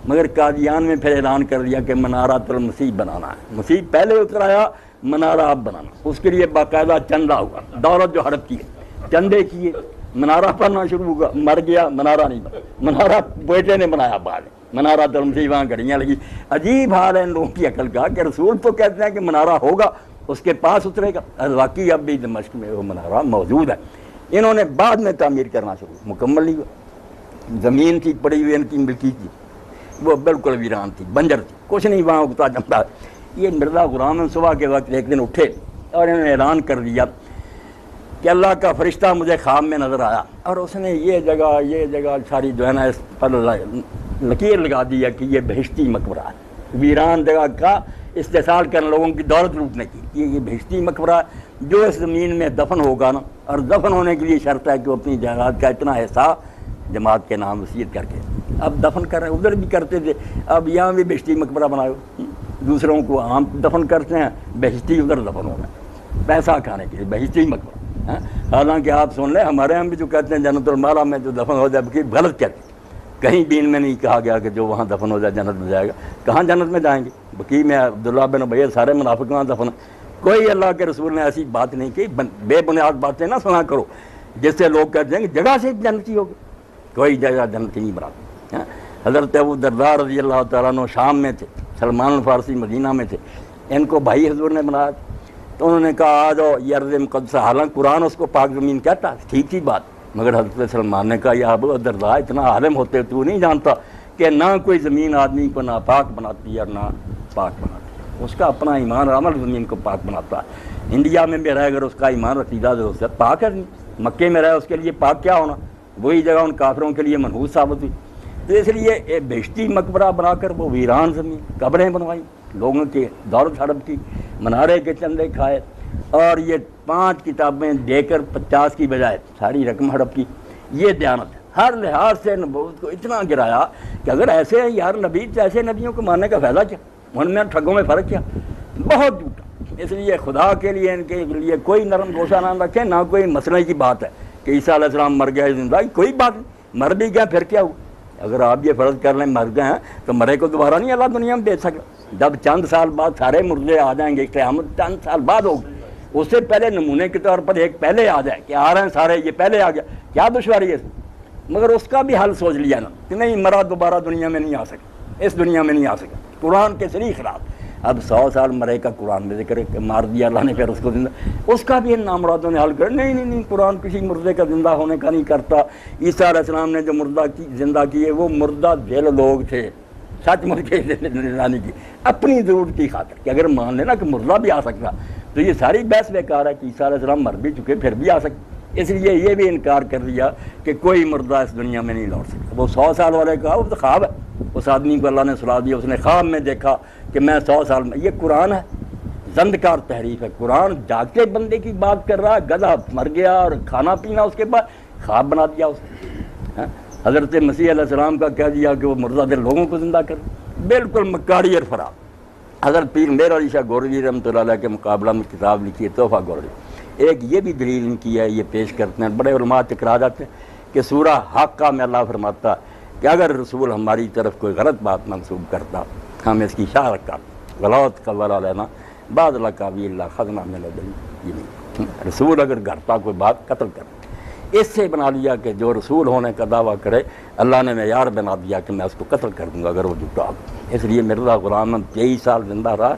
Speaker 1: مگر قادیان میں پھر اعلان کر دیا کہ منارۃ المسیح بنانا ہے، مسیح پہلے اترایا، منارہ اب بنانا، اس کے لیے باقاعدہ چندہ ہوا، دولت جو ہڑپ کی ہے چندے کیے، منارہ بننا شروع ہوا، مر گیا منارہ نہیں بنا، منارہ بیٹے نے بنایا بعد میں، منارۃ المسیح وہاں گھڑیاں لگی۔ عجیب حال ہے ان لوگوں کی عقل کا کہ رسول تو کہتے ہیں کہ منارہ ہوگا اس کے پاس اترے گا، واقعی اب بھی دمشق میں وہ منارہ موجود ہے، انہوں نے بعد میں تعمیر کرنا شروع، مکمل نہیں ہوا، زمین تھی پڑی ہوئی ان کی ملکی تھی، وہ بالکل ویران تھی، بنجر تھی، کچھ نہیں وہاں اگتا جمتا۔ یہ مرزا غلام صبح کے وقت ایک دن اٹھے اور انہوں نے اعلان کر دیا کہ اللہ کا فرشتہ مجھے خواب میں نظر آیا، اور اس نے یہ جگہ ساری جو ہے نا اس پر لکیر لگا دیا کہ یہ بہشتی مقبرہ ہے، ویران جگہ کا استحصال کرنے لوگوں کی دولت لوٹنے کی، یہ بہشتی مقبرہ جو اس زمین میں دفن ہوگا نا، اور دفن ہونے کے لیے شرط ہے کہ وہ اپنی جائیداد کا اتنا حصہ جماعت کے نام وصیت کر کے، اب دفن کر رہے ہیں، ادھر بھی کرتے تھے، اب یہاں بھی بہشتی مقبرہ بنائے، دوسروں کو عام دفن کرتے ہیں، بہشتی ادھر دفن ہو رہا ہے پیسہ کھانے کے لیے، بہشتی مقبرہ۔ حالانکہ آپ سن لیں ہمارے ہم بھی جو کہتے ہیں جنت المالا میں جو دفن ہو جائے، غلط کہتے ہیں، کہیں دین میں نہیں کہا گیا کہ جو وہاں دفن ہو جائے جنت میں جائے گا، کہاں جنت میں جائیں گے؟ بقی میں عبداللہ بن ابی سارے منافق وہاں دفن، کوئی اللہ کے رسول نے ایسی بات نہیں کی، بے بنیاد باتیں نہ سنا کرو جس سے لوگ کہتے ہیں کہ جگہ سے جنتی ہوگی، کوئی جگہ جنتی نہیں بناتی۔ حضرت ابو درداء رضی اللہ تعالیٰ عنہ شام میں تھے، سلمان الفارسی مدینہ میں تھے، ان کو بھائی حضور نے بنایا تھا، تو انہوں نے کہا آ جاؤ یہ ارض مقدسہ، حالانکہ قرآن اس کو پاک زمین کہتا ہے، ٹھیک تھی بات، مگر حضرت سلمان نے کہا یا ابو درداء اتنا عالم ہوتے تو نہیں جانتا کہ نہ کوئی زمین آدمی کو ناپاک بناتی ہے اور نہ پاک بناتی ہے، اس کا اپنا ایمان عمل زمین کو پاک بناتا ہے۔ انڈیا میں بھی رہے اگر اس کا ایمان عقیدہ جو ہے پاک ہے، مکے میں رہے اس کے لیے پاک کیا ہونا، وہی جگہ ان کافروں کے لیے منحوس ثابت ہوئی، تو اس لیے بہشتی مقبرہ بنا کر وہ ویران زمین قبریں بنوائی، لوگوں کی دولت ہڑپ کی، منارے کے چندے کھائے، اور یہ 5 کتابیں دے کر 50 کی بجائے ساری رقم ہڑپ کی۔ یہ دیانت ہے، ہر لحاظ سے نبوت کو اتنا گرایا کہ اگر ایسے ہیں یار نبی تو ایسے نبیوں کو ماننے کا فائدہ کیا، ان میں ٹھگوں میں فرق کیا، بہت جھوٹا۔ اس لیے خدا کے لیے ان کے لیے کوئی نرم گوشہ نہ رکھیں، نہ کوئی مسئلے کی بات ہے کہ عیسیٰ علیہ السلام مر گیا زندہ، کوئی بات نہیں، مر بھی گیا پھر کیا ہوا؟ اگر آپ یہ فرض کر لیں مر گئے ہیں تو مرے کو دوبارہ نہیں اللہ دنیا میں بھیج سکتا، جب چند سال بعد سارے مردے آ جائیں گے، قیامت چند سال بعد ہوگی، اس سے پہلے نمونے کے طور پر ایک پہلے آ جائے کہ آ رہے ہیں سارے، یہ پہلے آ گیا، کیا دشواری ہے اس میں؟ مگر اس کا بھی حل سوچ لیا نا کہ نہیں مرا دوبارہ دنیا میں نہیں آ سکتا، اس دنیا میں نہیں آ سکتا، قرآن کے صریح خلاف۔ اب 100 سال مرے کا قرآن میں ذکر ہے کہ مار دیا اللہ نے پھر اس کو زندہ، اس کا بھی ان نامرادوں نے حل کر نہیں، قرآن کسی مردے کا زندہ ہونے کا نہیں کرتا۔ عیسیٰ علیہ السلام نے جو مردہ زندہ کیے وہ مردہ دل لوگ تھے، سچ مچ کے زندانی کی اپنی ضرورت کی خاطر، کہ اگر مان لینا کہ مردہ بھی آ سکتا تو یہ ساری بحث بیکار ہے کہ عیسیٰ علیہ السلام مر بھی چکے پھر بھی آ سکتے، اس لیے یہ بھی انکار کر دیا کہ کوئی مردہ اس دنیا میں نہیں لوٹ سکتا۔ وہ 100 سال والے کا وہ تو خواب ہے، اس آدمی کو اللہ نے سلا دیا، اس نے خواب میں دیکھا کہ میں 100 سال میں، یہ قرآن ہے، زندکار تحریف ہے، قرآن جاگتے بندے کی بات کر رہا ہے، گدھا مر گیا اور کھانا پینا اس کے بعد خواب بنا دیا اس نے۔ حضرت مسیح علیہ السلام کا کہہ دیا کہ وہ مردہ دل لوگوں کو زندہ کر، بالکل مکاری اور فرار۔ حضرت پیر میر علی شاہ گولوی رحمۃ اللہ علیہ کے مقابلہ میں کتاب لکھی ہے تحفہ گولوی، ایک یہ بھی دلیل ان کی ہے، یہ پیش کرتے ہیں، بڑے علماء ٹکرا جاتے ہیں کہ سورہ حاقہ میں اللہ فرماتا کہ اگر رسول ہماری طرف کوئی غلط بات منسوب کرتا ہم اس کی شاہ رکھا غلط قبل لینا بعد لقابی اللہ خزنہ میں لدن، رسول اگر گھرتا کوئی بات قتل کر، اس سے بنا لیا کہ جو رسول ہونے کا دعویٰ کرے اللہ نے معیار بنا دیا کہ میں اس کو قتل کر دوں گا اگر وہ جھوٹا ہو۔ اس لیے مرزا غلام 23 سال زندہ رہا،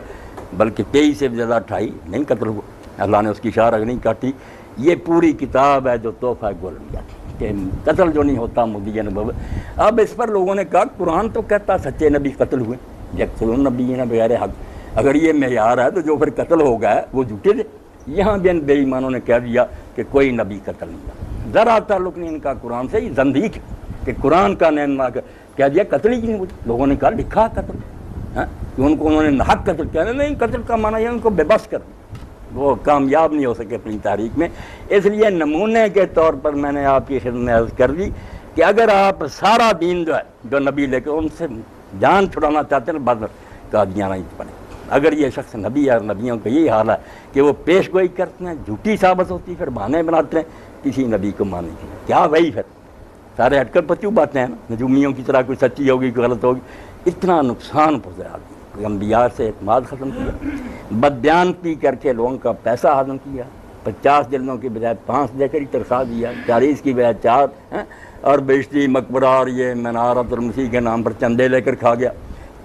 Speaker 1: بلکہ 23 سے بھی زیادہ 28 نہیں قتل ہوا، اللہ نے اس کی شاہ رگ نہیں کاٹی۔ یہ پوری کتاب ہے جو تحفہ گولویہ کہ قتل جو نہیں ہوتا مدعی نبوت۔ اب اس پر لوگوں نے کہا قرآن تو کہتا سچے نبی قتل ہوئے، یقتلون النبیین بغیر حق، اگر یہ معیار ہے تو جو پھر قتل ہو گیا وہ جھوٹے تھے۔ یہاں بھی ان بے ایمانوں نے کہہ دیا کہ کوئی نبی قتل نہیں ہوا، ذرا تعلق نہیں ان کا قرآن سے، یہ زندیق کہ قرآن کا نین کہہ دیا قتل ہی نہیں ہوئی۔ لوگوں نے کہا لکھا قتل، کہ ان کو انہوں نے ناحق قتل کہنا، نہیں قتل کا معنی ہے ان کو بے بس کر، وہ کامیاب نہیں ہو سکے اپنی تاریخ میں۔ اس لیے نمونے کے طور پر میں نے آپ کی خدمت میں عرض کر دی کہ اگر آپ سارا دین جو ہے جو نبی لے کے ان سے جان چھڑانا چاہتے ہیں بس قادیانہ ہی بنے۔ اگر یہ شخص نبی ہے، نبیوں کا یہی حال ہے کہ وہ پیش گوئی کرتے ہیں، جھوٹی ثابت ہوتی ہے، پھر بہانے بناتے ہیں، کسی نبی کو ماننے کی کیا وہی پھر سارے ہٹ کر پچو باتیں ہیں نا، نجومیوں کی طرح کوئی سچی ہوگی کوئی غلط ہوگی. اتنا نقصان پہنچایا آدمی. انبیاء سے اعتماد ختم کیا، بددیانتی کر کے لوگوں کا پیسہ ہضم کیا، 50 جلدوں کی بجائے 5 دے کر ہی تنخواہ دیا، 40 کی بجائے 4، اور بیشتی مقبرہ اور یہ منارت المسیح کے نام پر چندے لے کر کھا گیا.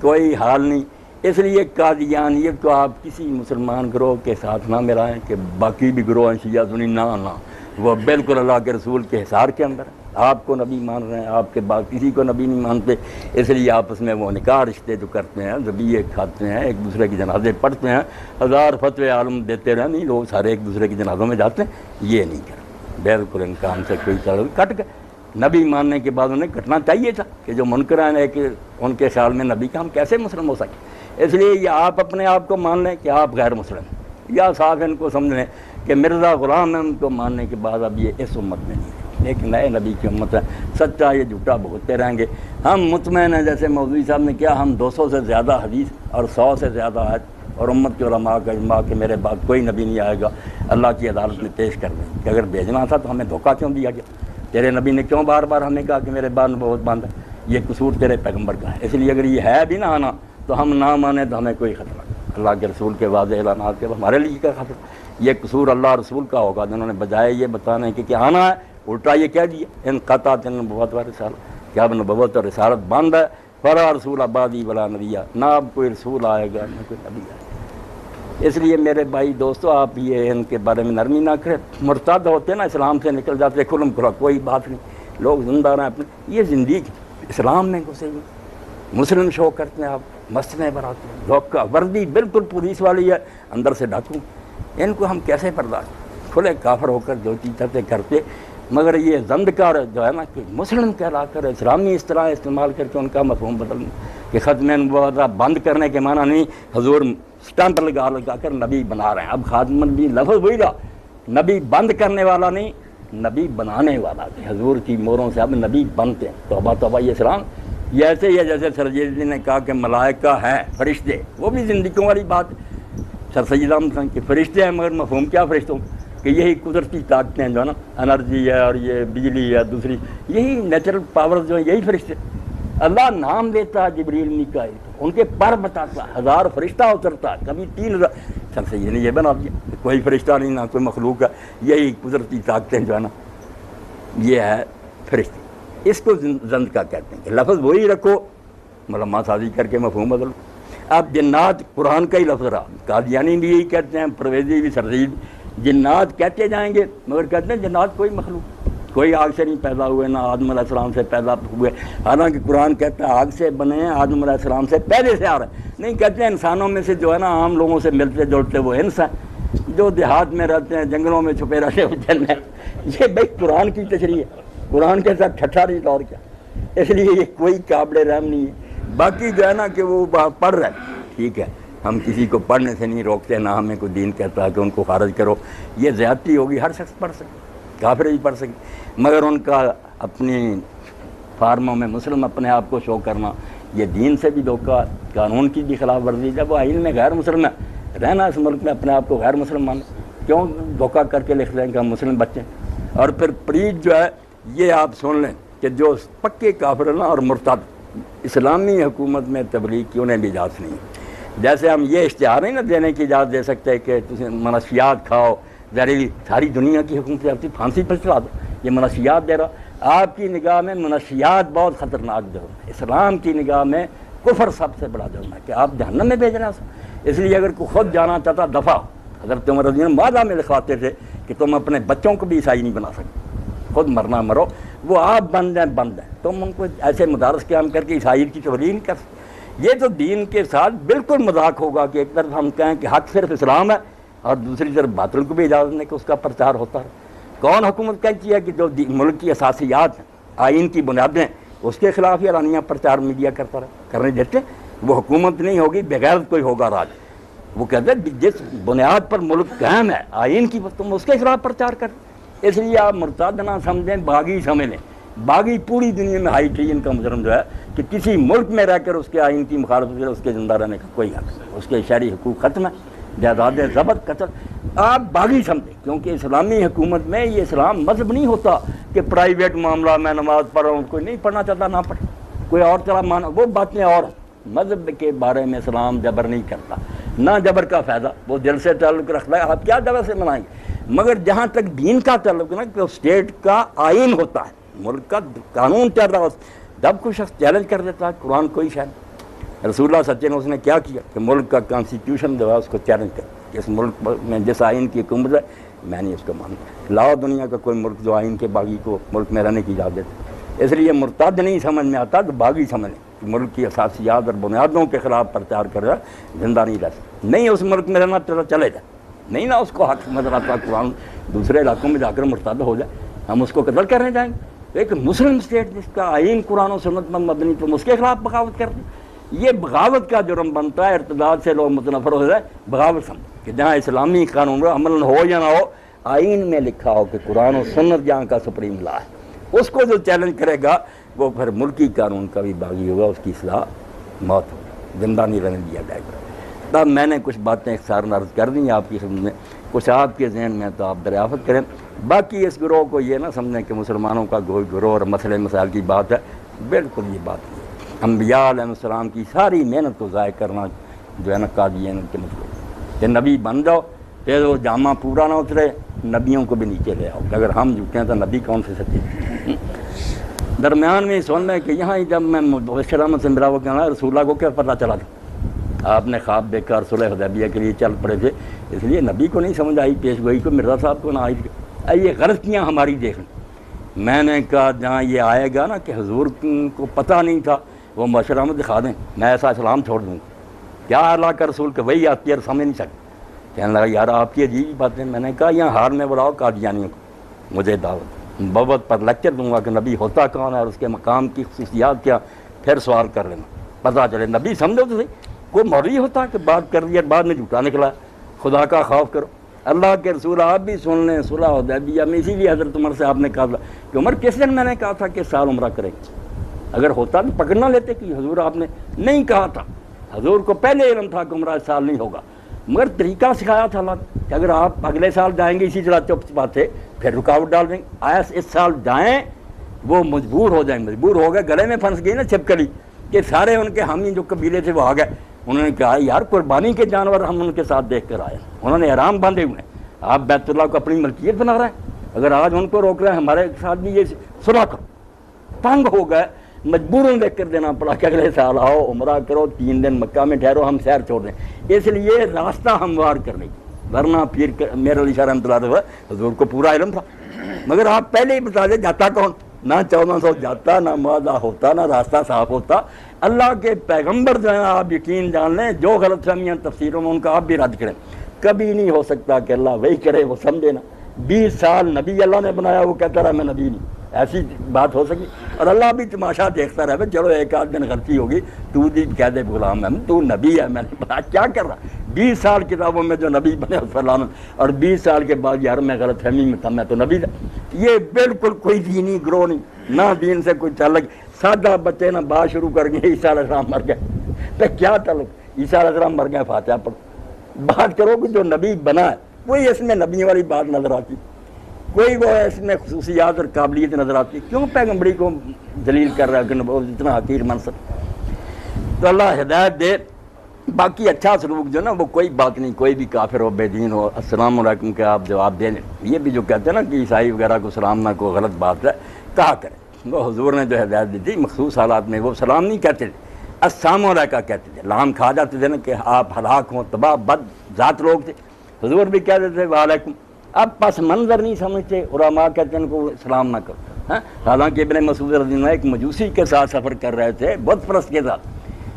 Speaker 1: کوئی حال نہیں. اس لیے قادیانیت کو آپ کسی مسلمان گروہ کے ساتھ نہ ملائیں کہ باقی بھی گروہ ہیں شیعہ سنی، نہ وہ بالکل اللہ کے رسول کے حصار کے اندر ہے. آپ کو نبی مان رہے ہیں، آپ کے بعد کسی کو نبی نہیں مانتے. اس لیے آپس میں وہ نکاح رشتے جو کرتے ہیں، ذبیحے کھاتے ہیں، ایک دوسرے کے جنازے پڑھتے ہیں، 1000 فتوے عالم دیتے رہے، نہیں لوگ سارے ایک دوسرے کے جنازوں میں جاتے ہیں. یہ نہیں کرتے، بالکل ان کام سے کوئی تعلق. کٹ گئے. نبی ماننے کے بعد انہیں کٹنا چاہیے تھا کہ جو منکران ہے کہ ان کے خیال میں نبی کا ہم کیسے مسلم ہو سکے. اس لیے یہ آپ اپنے آپ کو مان لیں کہ آپ غیر مسلم ہیں، یا صاحب ان کو سمجھ لیں کہ مرزا غلام ہے، ان کو ماننے کے بعد اب یہ اس امت میں نہیں ہے، ایک نئے نبی کی امت ہے. سچا یہ جھوٹا بھگتتے رہیں گے. ہم مطمئن ہیں، جیسے مولوی صاحب نے کیا، ہم 200 سے زیادہ حدیث اور 100 سے زیادہ آیت اور امت کے علماء کا اجماع کہ میرے بعد کوئی نبی نہیں آئے گا، اللہ کی عدالت میں پیش کر دیں کہ اگر بھیجنا تھا تو ہمیں دھوکہ کیوں دیا گیا؟ تیرے نبی نے کیوں بار بار ہمیں کہا کہ میرے بعد نبوت بند ہے؟ یہ قصور تیرے پیغمبر کا ہے. اس لیے اگر یہ ہے بھی نہ آنا تو ہم نہ مانیں تو ہمیں کوئی خطرہ نہیں. اللہ کے رسول کے واضح اعلانات کے ہمارے لیے کیا خطرہ؟ یہ قصور اللہ رسول کا ہوگا جنہوں نے بجائے یہ بتانے کہ کیا آنا ہے الٹا یہ کہہ دیا ان قطعت نبوت و رسالت، کیا اب نبوت اور رسالت بند ہے. فلا رسول آبادی ولا نبی، نہ اب کوئی رسول آئے گا نہ کوئی نبی آئے گا. اس لیے میرے بھائی دوستو، آپ یہ ان کے بارے میں نرمی نہ کریں. مرتد ہوتے نا، اسلام سے نکل جاتے کھلم کھلا، کوئی بات نہیں، لوگ زندہ رہیں اپنے. یہ زندگی اسلام میں گھسے ہوئے مسلم شو کرتے ہیں، آپ مسجدیں بناتے ہیں، دھوکہ وردی بالکل پولیس والی ہے، اندر سے ڈاکو. ان کو ہم کیسے برداشت؟ کھلے کافر ہو کر جو چیزیں کرتے. مگر یہ زندکار جو ہے نا کہ مسلم کہلا کر اسلامی اصطلاح استعمال کر کے ان کا مفہوم بدلنا کہ ختم نبوت بند کرنے کے معنی نہیں، حضور اسٹمپ لگا کر نبی بنا رہے ہیں. اب خاتم النبی لفظ وہی رہا، نبی بند کرنے والا نہیں، نبی بنانے والا. حضور کی موروں سے اب نبی بنتے ہیں. توبہ توبہ. یہ اسلام یہ ایسے ہی ہے جیسے سر سید نے کہا کہ ملائکہ ہیں فرشتے، وہ بھی زندگیوں والی بات. سر سید احمد خان کہ فرشتے ہیں، مگر مفہوم کیا فرشتوں کہ یہی قدرتی طاقتیں جو ہے نا، انرجی ہے اور یہ بجلی ہے، دوسری یہی نیچرل پاور جو ہیں، یہی فرشتے. اللہ نام دیتا ہے جبریل میکائیل، ان کے پر بتاتا، 1000 فرشتہ اترتا، کبھی 3000. سر سید نے یہ بنا دیا کوئی فرشتہ نہیں، نہ کوئی مخلوق ہے، یہی قدرتی طاقتیں جو ہے نا، یہ ہے فرشتے. اس کو زند کا کہتے ہیں کہ لفظ وہی رکھو، ملما سازی کر کے مفہوم بدلو. اب جنات قرآن کا ہی لفظ رہا، قادیانی بھی یہی کہتے ہیں، پرویزی بھی، سرزید جنات کہتے جائیں گے، مگر کہتے ہیں جنات کوئی مخلوق، کوئی آگ سے نہیں پیدا ہوئے، نہ آدم علیہ السلام سے پیدا ہوئے. حالانکہ قرآن کہتا ہے آگ سے بنے ہیں، آدم علیہ السلام سے پہلے سے آ رہے ہیں. نہیں، کہتے ہیں انسانوں میں سے جو ہے نا عام لوگوں سے ملتے جلتے وہ انس ہیں، جو دیہات میں رہتے ہیں، جنگلوں میں چھپے رہتے ہیں، جن ہے. یہ بھائی قرآن کی تشریح ہے، قرآن کے ساتھ ٹھٹھا نہیں اور کیا. اس لیے یہ کوئی قابل رحم نہیں ہے. باقی جو ہے نا کہ وہ پڑھ رہے ہیں، ٹھیک ہے، ہم کسی کو پڑھنے سے نہیں روکتے، نہ ہمیں کوئی دین کہتا ہے کہ ان کو خارج کرو. یہ زیادتی ہوگی، ہر شخص پڑھ سکے، کافر بھی پڑھ سکے، مگر ان کا اپنی فارموں میں مسلم اپنے آپ کو شو کرنا یہ دین سے بھی دھوکہ، قانون کی بھی خلاف ورزی. جب وہ آئین میں غیر مسلم ہے، رہنا اس ملک میں اپنے آپ کو غیر مسلم مانے، کیوں دھوکہ کر کے لکھ دیں کہ ہم مسلم بچے. اور پھر پریت جو ہے یہ آپ سن لیں کہ جو پکے کافر نا اور مرتد اسلامی حکومت میں تبلیغ کی انہیں بھی اجازت نہیں. جیسے ہم یہ اشتہار نہیں نا دینے کی اجازت دے سکتے کہ تم منشیات کھاؤ، زہریلی ساری دنیا کی حکومت آپ کی پھانسی پر چلا دو، یہ منشیات دے رہا. آپ کی نگاہ میں منشیات بہت خطرناک جرم ہے، اسلام کی نگاہ میں کفر سب سے بڑا جرم ہے کہ آپ جہنم میں بھیج رہے ہیں. اس لیے اگر کوئی خود جانا چاہتا دفع، حضرت عمر رضی اللہ عنہ وعدہ میں لکھواتے تھے کہ تم اپنے بچوں کو بھی عیسائی نہیں بنا سکتے، خود مرنا مرو، وہ آپ بند ہیں، تم ان کو ایسے مدارس قیام کر کے عیسائی کی تبلیغ نہیں کر سکتے. یہ تو دین کے ساتھ بالکل مذاق ہوگا کہ ایک طرف ہم کہیں کہ حق صرف اسلام ہے اور دوسری طرف باطل کو بھی اجازت نہیں کہ اس کا پرچار ہوتا ہے. کون حکومت کہتی ہے کہ جو ملک کی اساسیات ہیں، آئین کی بنیادیں، اس کے خلاف ہی اعلانیہ پرچار میڈیا کرتا رہے، کرنے دیتے؟ وہ حکومت نہیں ہوگی، بغیر کوئی ہوگا راج. وہ کہتے ہیں جس بنیاد پر ملک قائم ہے آئین کی، تم اس کے خلاف پرچار کر. اس لیے آپ مرتد نہ سمجھیں، باغی سمجھ لیں. باغی پوری دنیا میں ہائی ٹرین کا مجرم جو ہے کہ کسی ملک میں رہ کر اس کے آئین کی مخالفت سے اس کے زندہ رہنے کا کوئی حق نہیں، اس کے شہری حقوق ختم ہے. جائیداد ضبط قتل آپ باغی سمجھیں، کیونکہ اسلامی حکومت میں یہ اسلام مذہب نہیں ہوتا کہ پرائیویٹ معاملہ میں نماز پڑھ رہا ہوں، کوئی نہیں پڑھنا چاہتا نہ پڑھے، کوئی اور طرح مانا، وہ باتیں اور مذہب کے بارے میں اسلام جبر نہیں کرتا، نہ جبر کا فائدہ، وہ دل سے تعلق رکھتا ہے، آپ کیا جبر سے منائیں گے؟ مگر جہاں تک دین کا تعلق نا کہ اسٹیٹ کا آئین ہوتا ہے، ملک کا قانون چل رہا ہے، جب کوئی شخص چیلنج کر دیتا ہے قرآن کوئی شاید رسول اللہ سچے نے اس نے کیا کیا کہ ملک کا کانسٹیٹیوشن جو ہے اس کو چیلنج کر کہ اس ملک میں جس آئین کی حکومت ہے میں نہیں اس کو مانتا، لاؤ دنیا کا کوئی ملک جو آئین کے باغی کو ملک میں رہنے کی اجازت دیتا، اس لیے مرتد نہیں سمجھ میں آتا تو باغی سمجھ کہ ملک کی اساسیات اور بنیادوں کے خلاف پرچار کر رہا زندہ نہیں رہ سکتا، نہیں اس ملک میں رہنا چلے جائے، نہیں نہ اس کو حق نظر آتا قرآن دوسرے علاقوں میں جا کر مرتد ہو جائے، ہم اس کو قتل کرنے جائیں گے؟ ایک مسلم اسٹیٹ جس کا آئین قرآن و سنت پر مبنی تو اس کے خلاف بغاوت کر دیں، یہ بغاوت کا جرم بنتا ہے، ارتداد سے لوگ متنفر ہو جائے، بغاوت سمجھ کہ جہاں اسلامی قانون عمل ہو یا نہ ہو، آئین میں لکھا ہو کہ قرآن و سنت جہاں کا سپریم لا ہے، اس کو جو چیلنج کرے گا وہ پھر ملکی قانون کا بھی باغی ہوگا، اس کی اصلاح موت ہوگی، زندہ نہیں رہنے دیا جائے گا۔ تب میں نے کچھ باتیں اختصاراً عرض کر دیں آپ کی خدمت میں، کچھ آپ کے ذہن میں تو آپ دریافت کریں، باقی اس گروہ کو یہ نہ سمجھیں کہ مسلمانوں کا گروہ اور مسئلے مسائل کی بات ہے، بالکل یہ بات نہیں ہے، انبیاء علیہ السلام کی ساری محنت کو ضائع کرنا جو ہے نا قادیانیت کے مطلب کہ نبی بن جاؤ پھر وہ جامع پورا نہ اترے، نبیوں کو بھی نیچے لے آؤ، کہ اگر ہم جھوٹے ہیں تو نبی کون سے سچے؟ درمیان میں سن لیں کہ یہاں ہی جب میں مبشر احمد سے ملا وہ کہنا رسول اللہ کو کیا پتہ چلا تھا، آپ نے خواب دیکھ کر صلح حدیبیہ کے لیے چل پڑے تھے، اس لیے نبی کو نہیں سمجھ آئی، پیش گوئی کو مرزا صاحب کو نہ آئی، یہ غلطیاں ہماری دیکھ لیں۔ میں نے کہا جہاں یہ آئے گا نا کہ حضور کو پتہ نہیں تھا وہ مبشر احمد دکھا دیں، میں ایسا اسلام چھوڑ دوں، کیا اللہ کا رسول کہ وہی آتی ہے اور سمجھ نہیں سکتے، کہنے لگا یار آپ کی عجیب باتیں، میں نے کہا یہاں ہار میں بلاؤ قادیانیوں کو، مجھے دعوت بابت پر لیکچر دوں گا کہ نبی ہوتا کون ہے اور اس کے مقام کی خصوصیات کیا، پھر سوال کر لینا، پتہ چلے نبی سمجھو تو صحیح، کوئی مولوی ہوتا کہ بات کر دیا بعد میں جھوٹا نکلا، خدا کا خوف کرو، اللہ کے رسول آپ بھی سن لیں، صلح حدیبیہ میں اسی لیے حضرت عمر سے آپ نے کہا کہ عمر کس دن میں نے کہا تھا کہ سال عمرہ کریں گے، اگر ہوتا تو پکڑنا لیتے کہ حضور آپ نے نہیں کہا تھا، حضور کو پہلے علم تھا کہ عمرہ اس سال نہیں ہوگا، مگر طریقہ سکھایا تھا اللہ کہ اگر آپ اگلے سال جائیں گے اسی طرح چپ چپاتے تھے پھر رکاوٹ ڈال دیں گے، آیا اس سال جائیں وہ مجبور ہو جائیں، مجبور ہو گئے، گلے میں پھنس گئی نا چھپکلی کہ سارے ان کے حامی جو قبیلے تھے وہ آ گئے، انہوں نے کہا یار قربانی کے جانور ہم ان کے ساتھ دیکھ کر آئے، انہوں نے احرام باندھے ہوئے ہیں، آپ بیت اللہ کو اپنی ملکیت بنا رہے ہیں، اگر آج ان کو روک رہے ہیں ہمارے ساتھ بھی یہ صلح کرو، تنگ ہو گئے، مجبوراً دیکھ کر دینا پڑا کہ اگلے سال آؤ عمرہ کرو 3 دن مکہ میں ٹھہرو ہم سیر چھوڑ دیں، اس لیے راستہ ہموار کرنے کی، ورنہ پھر میرے علی شاہ رحمۃ اللہ حضور کو پورا علم تھا، مگر آپ پہلے ہی بتا دیں جاتا کون، نہ 1400 جاتا، نہ معاہدہ ہوتا، نہ راستہ صاف ہوتا، اللہ کے پیغمبر جو ہیں آپ یقین جان لیں جو غلط فہمیاں تفسیروں میں ان کا آپ بھی رد کریں، کبھی نہیں ہو سکتا کہ اللہ وہی کرے وہ سمجھے نا، 20 سال نبی اللہ نے بنایا وہ کہتا رہا میں نبی نہیں، ایسی بات ہو سکی، اور اللہ بھی تماشا دیکھتا رہے چلو ایک آدھ دن غلطی ہوگی تو بھی کہہ دے غلام ہے تو نبی ہے، میں نے بتا کیا کر رہا، 20 سال کتابوں میں جو نبی بنے فلاں اور 20 سال کے بعد یار میں غلط فہمی میں تھا میں تو نبی تھا، یہ بالکل کوئی دینی گروہ نہیں، نہ دین سے کوئی تعلق، سادہ بچے نہ بات شروع کر گئے عیسیٰ علیہ السلام مر گئے، تو کیا تعلق، عیسیٰ علیہ السلام مر گئے فاتحہ پڑھو، بات کرو کہ جو نبی بنا ہے کوئی اس میں نبی والی بات نظر آتی، کوئی وہ اس میں خصوصیات اور قابلیت نظر آتی، کیوں پیغمبری کو ذلیل کر رہا ہے کہ اتنا حقیر منصب، تو اللہ ہدایت دے، باقی اچھا سلوک جو نا وہ کوئی بات نہیں، کوئی بھی کافر ہو بے دین ہو السلام علیکم کے آپ جواب دے دیں، یہ بھی جو کہتے ہیں نا کہ عیسائی وغیرہ کو سلام نہ کو غلط بات ہے کہا کریں، وہ حضور نے جو ہدایت دی تھی مخصوص حالات میں وہ سلام نہیں کہتے تھے، السلام علیکم کہتے تھے، لام کھا جاتے تھے نا کہ آپ ہلاک ہوں تباہ بد ذات لوگ تھے، حضور بھی کہتے تھے وعلیکم، اب پس منظر نہیں سمجھتے، علماء کہتے ہیں ان کو سلام نہ کرو، حالانکہ ابن مسعود رضی اللہ عنہ ایک مجوسی کے ساتھ سفر کر رہے تھے بت پرست کے ساتھ،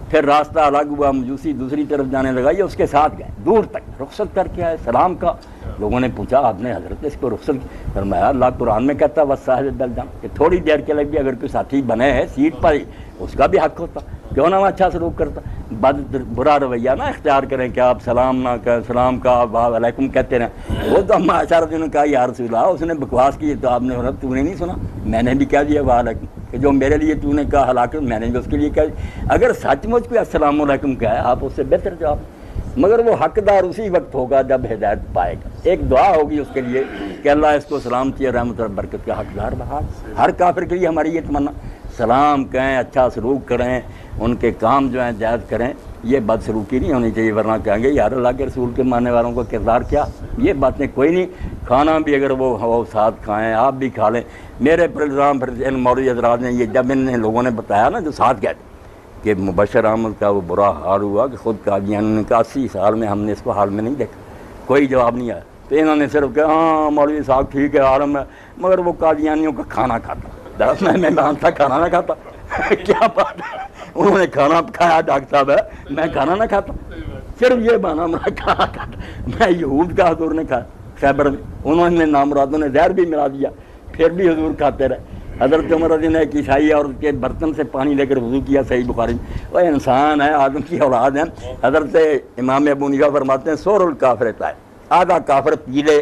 Speaker 1: پھر راستہ الگ ہوا، مجوسی دوسری طرف جانے لگا، یہ اس کے ساتھ گئے دور تک، رخصت کر کے آئے سلام کا، لوگوں نے پوچھا آپ نے حضرت اس کو رخصت کی، فرمایا اللہ قرآن میں کہتا وصاحب بالجنب کہ تھوڑی دیر کے لگی اگر کوئی ساتھی بنے ہے سیٹ پر ہی اس کا بھی حق ہوتا، کیوں نہ وہ اچھا سلوک کرتا، برا رویہ نہ اختیار کریں کہ آپ سلام نہ کہیں، سلام کا وعلیکم کہتے رہیں، وہ تو ہم عائشہ رضی اللہ عنہا نے کہا یا رسول اللہ اس نے بکواس کی تو آپ نے تو نے نہیں سنا، میں نے بھی کہہ دیا وعلیکم، کہ جو میرے لیے تو نے کہا ہلاکت میں نے بھی اس کے لیے کہا، اگر سچ مچ کوئی السلام علیکم کہا ہے آپ اس سے بہتر جواب، مگر وہ حقدار اسی وقت ہوگا جب ہدایت پائے گا. ایک دعا ہوگی اس کے لیے کہ اللہ اس کو سلامتی اور رحمت اور برکت کا حقدار بہا. ہر کافر کے لیے ہماری یہ تمنا، سلام کہیں، اچھا سلوک کریں، ان کے کام جو ہیں جائز کریں. یہ بد سلوکی نہیں ہونی چاہیے، ورنہ کہیں گے یار اللہ کے رسول کے ماننے والوں کا کردار کیا. یہ باتیں کوئی نہیں. کھانا بھی اگر وہ ساتھ کھائیں، آپ بھی کھا لیں. میرے پر الزام پھر ان مولوی حضرات نے یہ جب ان لوگوں نے بتایا نا جو ساتھ گئے تھے کہ مبشر احمد کا وہ برا حال ہوا کہ خود قادیانی کا 80 سال میں ہم نے اس کو حال میں نہیں دیکھا، کوئی جواب نہیں آیا. تو انہوں نے صرف کہا ہاں مولوی صاحب ٹھیک ہے عالم ہے، مگر وہ قادیانیوں کا کھانا کھاتا. میں مانتا کھانا نہ کھاتا کیا بات ہے. انہوں نے کھانا کھایا ڈاکٹر صاحب ہے، میں کھانا نہ کھاتا. صرف یہ بہانا میں کھانا کھاتا. میں یہود کا حضور نے کھایا خیبر میں، انہوں نے نامرادوں نے زہر بھی ملا دیا، پھر بھی حضور کھاتے رہے. حضرت عمر رضی نے ایک عیسائی اور کے برتن سے پانی لے کر وضو کیا، صحیح بخاری میں. وہ انسان ہے، آدم کی اولاد ہے. حضرت امام ابو حنیفہ فرماتے ہیں سور الکافر رہتا ہے، آدھا کافر پی لے